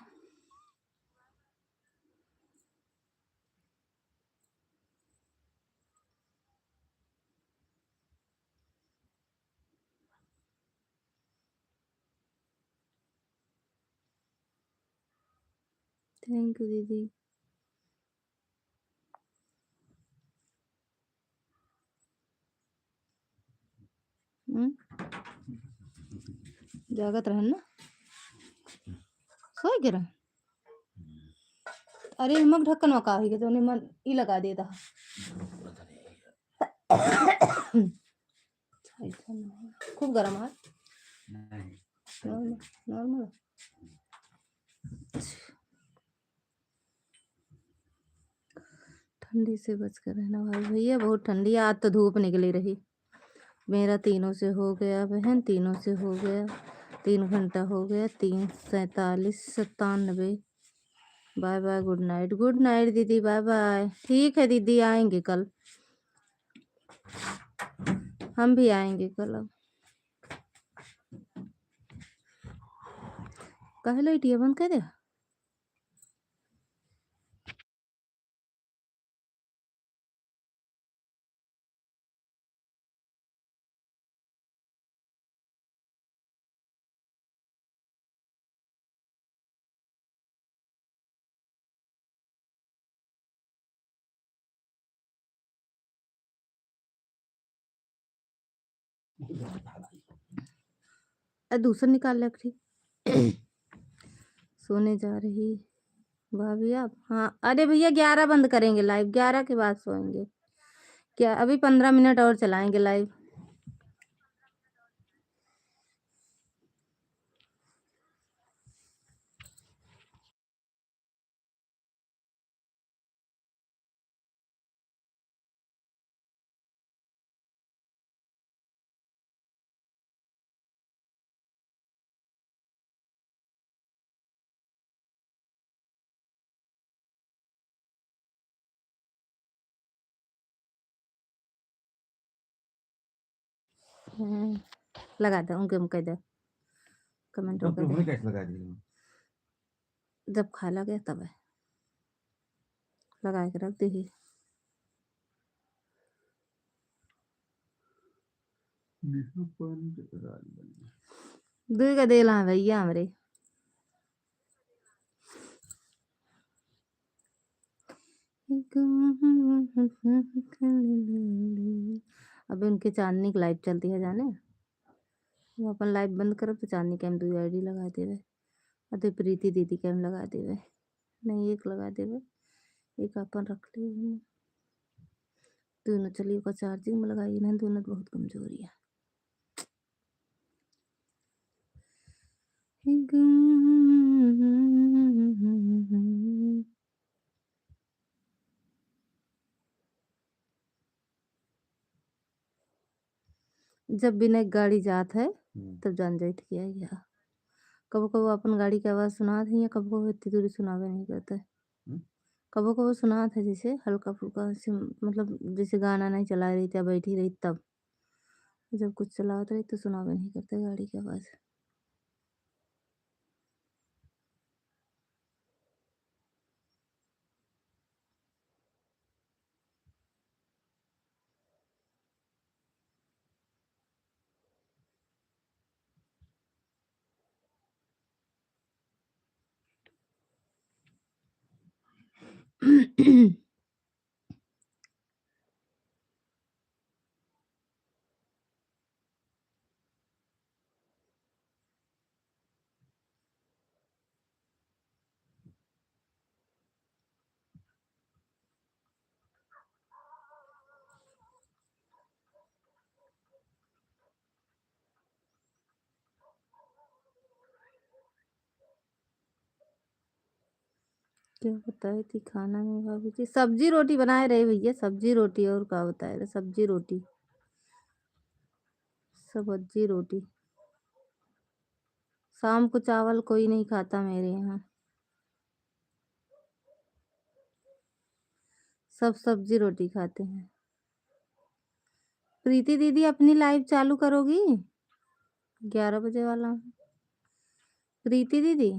थैंक यू दीदी। जागत रहन ना, सोए गिरा। अरे मग ढक्कन वका ही तो मन ई लगा देता। खूब गर्म है, नॉर्मल नॉर्मल। ठंडी से बच कर रहना भाई भैया, बहुत ठंडी है। आज तो धूप निकली रही। मेरा 3 से हो गया बहन, 3 से हो गया, 3 घंटा हो गया, 3 47 97। Bye bye, good night, good night दीदी, बाय बाय। ठीक है दीदी, आएंगे कल, हम भी आएंगे कल। अब कहे लाइटिया बंद कर दे। दूसरा निकाल रखी। सोने जा रही भाभी आप। हाँ अरे भैया 11 बंद करेंगे लाइव, 11 के बाद सोएंगे। क्या अभी 15 मिनट और चलाएंगे लाइव। लगा दो उनके कह दो कमेंट तो कर हमने दे। कैसे लगा दी? जब खाला गया तब है लगा के रख दी। दूध का दे ला भैया हमरे। अभी उनके चांदनी की लाइव चलती है जाने, वो अपन लाइव बंद करब तो चांदनी के हम 2 आईडी लगा देवे। अरे प्रीति दीदी के हम लगा देवे, नहीं एक लगा देवे, एक अपन रख ले। दोनों चलिए का चार्जिंग में लगाई ना, दोनों बहुत कमजोरी है। जब बिना गाड़ी जात है तब जान जाइत किया गया। कबो कबो अपन गाड़ी की आवाज सुना थी, या कबो कबो इतनी दूरी सुनावे नहीं करते। कबो कबो सुना था जैसे हल्का फुल्का से, मतलब जैसे गाना नहीं चला रही थी बैठी रही तब। जब कुछ चलावत रही तो सुनावे नहीं करते गाड़ी की आवाज। क्या बताई थी खाना में भाभी जी? सब्जी रोटी बनाए रहे भैया, सब्जी रोटी। और क्या बताए रहे? सब्जी रोटी, सब्जी रोटी। शाम को चावल कोई नहीं खाता मेरे यहाँ, सब सब्जी रोटी खाते हैं। प्रीति दीदी अपनी लाइव चालू करोगी? 11 बजे वाला। प्रीति दीदी,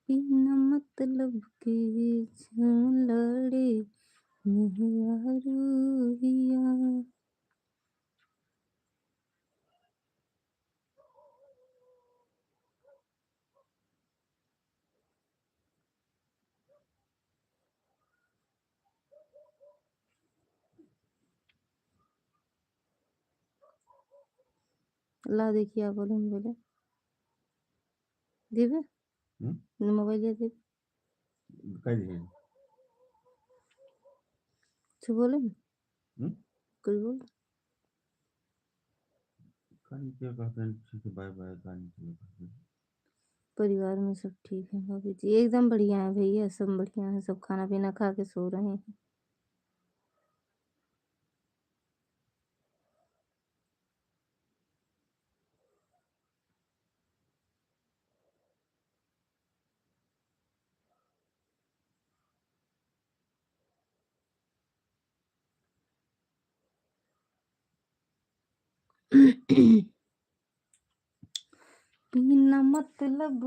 बिना मतलब के लड़े मेरा रूहिया। ला देखिए, आप बोले बोले दिवे मोबाइल ये दे काय दिए कुछ बोले कुछ बोले। कहानी क्या कहते हैं, ठीक है, बाय बाय कहानी क्या कहते हैं। परिवार में सब ठीक है भाभी जी? एकदम बढ़िया है भैया, सब बढ़िया है, सब खाना पीना खा के सो रहे हैं। बिना मतलब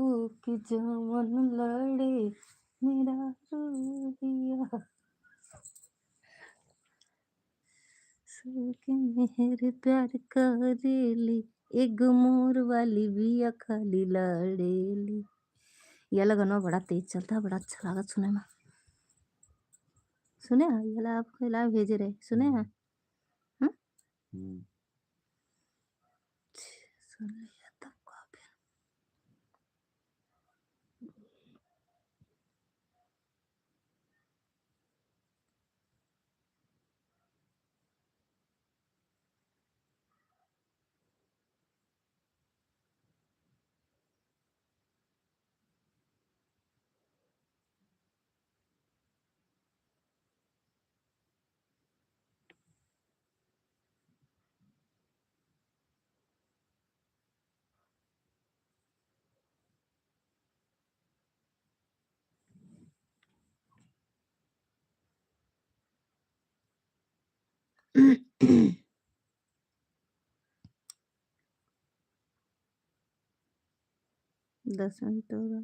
के जवन लड़े मेरा रूहिया, सबके मेरे प्यार करेली, एक मोर वाली बिया खाली लड़ेली। ये वाला गाना बड़ा तेज चलता है, बड़ा अच्छा लगा सुने में। सुने हैं ये वाला? आपको लाइव भेजे रहे, सुने हैं? सुन लिया तब का फिर। दस मिनट हो गए।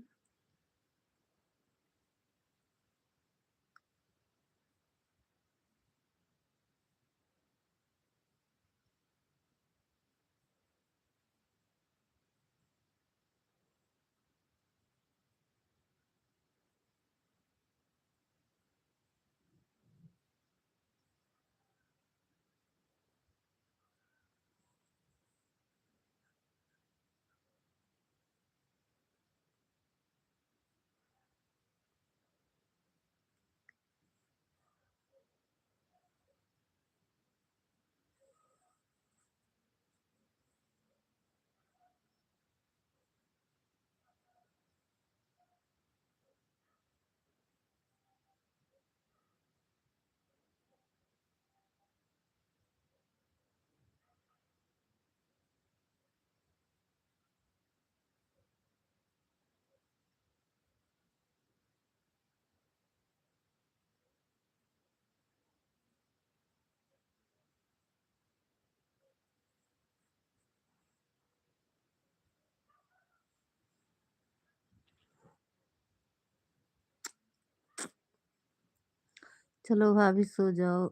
चलो भाभी सो जाओ।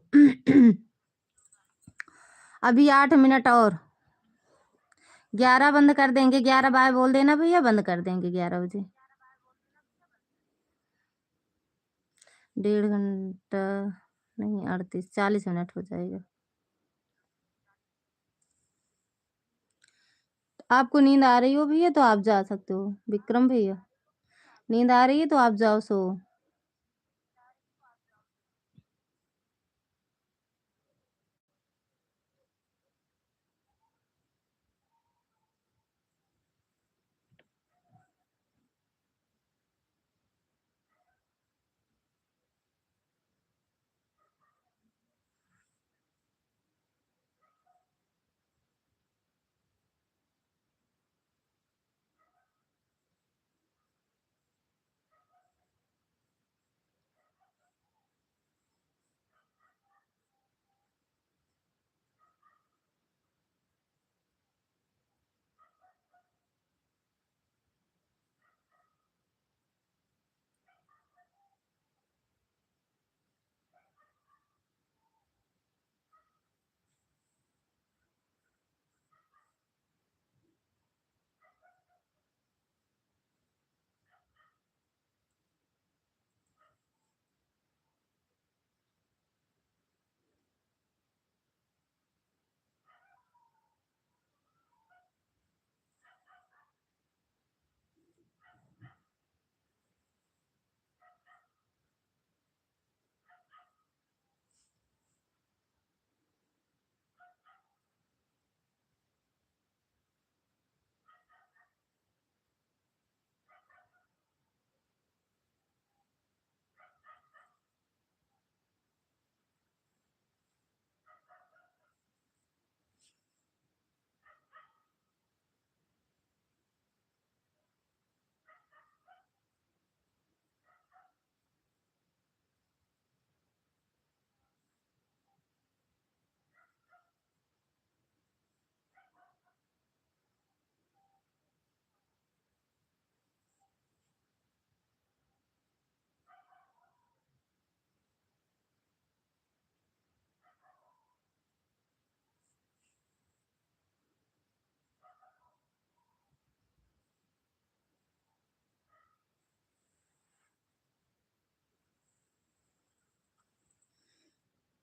अभी 8 मिनट और, 11 बंद कर देंगे। 11 बाय बोल देना भैया, बंद कर देंगे 11 बजे। 1.5 घंटा नहीं, 38 40 मिनट हो जाएगा। आपको नींद आ रही हो भैया तो आप जा सकते हो। विक्रम भैया, नींद आ रही है तो आप जाओ सो।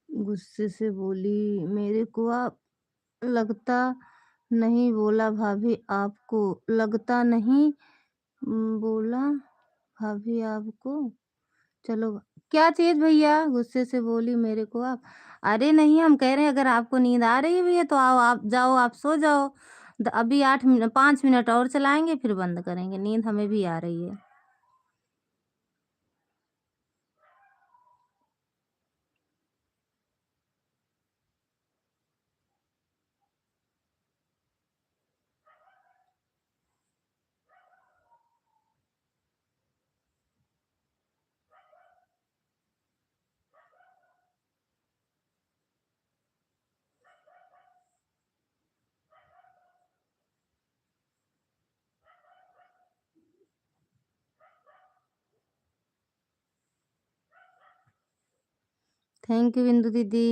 गुस्से से बोली, मेरे को आप लगता नहीं बोला भाभी आपको, लगता नहीं बोला भाभी आपको। चलो, क्या चीज़ भैया? गुस्से से बोली मेरे को आप। अरे नहीं, हम कह रहे हैं अगर आपको नींद आ रही है भैया तो आओ, आप जाओ, आप सो जाओ। अभी 5 मिनट और चलाएंगे फिर बंद करेंगे, नींद हमें भी आ रही है। थैंक यू बिंदु दीदी।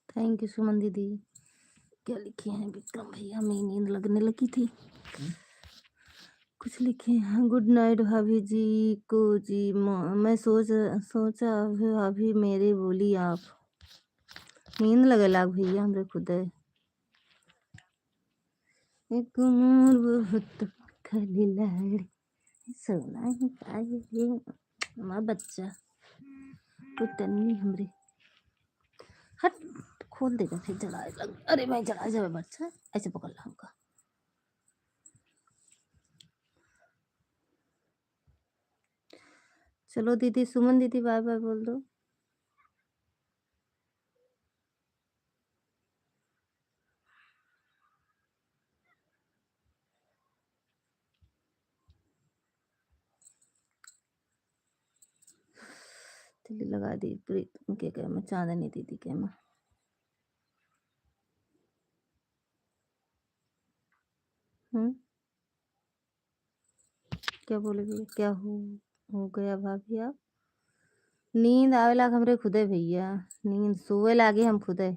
थैंक यू सुमन दीदी। क्या लिखे हैं विक्रम भैया? मैं नींद लगने लगी थी। कुछ लिखे हैं, गुड नाइट भाभी जी को जी। मैं सोचा अभी मेरी बोली आप। नींद लगे लाग भैया हमरे खुद है। एक मोर बहुत खाली लाड़ सोना ही पाए माँ बच्चा पुतन्नी हमरे। हट, खोल देगा फिर जलाए लग। अरे भाई जला जाए बच्चा, ऐसे पकड़ ला हमका। चलो दीदी, सुमन दीदी बाय बाय बोल दो। तिल्ली लगा दी प्रीत के क्या मैं चांदनी दीदी के मैं। क्या बोले भैया? क्या हो गया भाभी आप? नींद आवे लाग हमरे खुदे भैया। नींद सोवे लागे हम खुदे।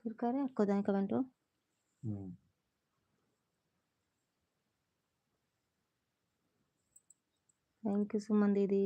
फिर करे आपको दाएं कमेंट हो। थैंक यू सुमन दीदी।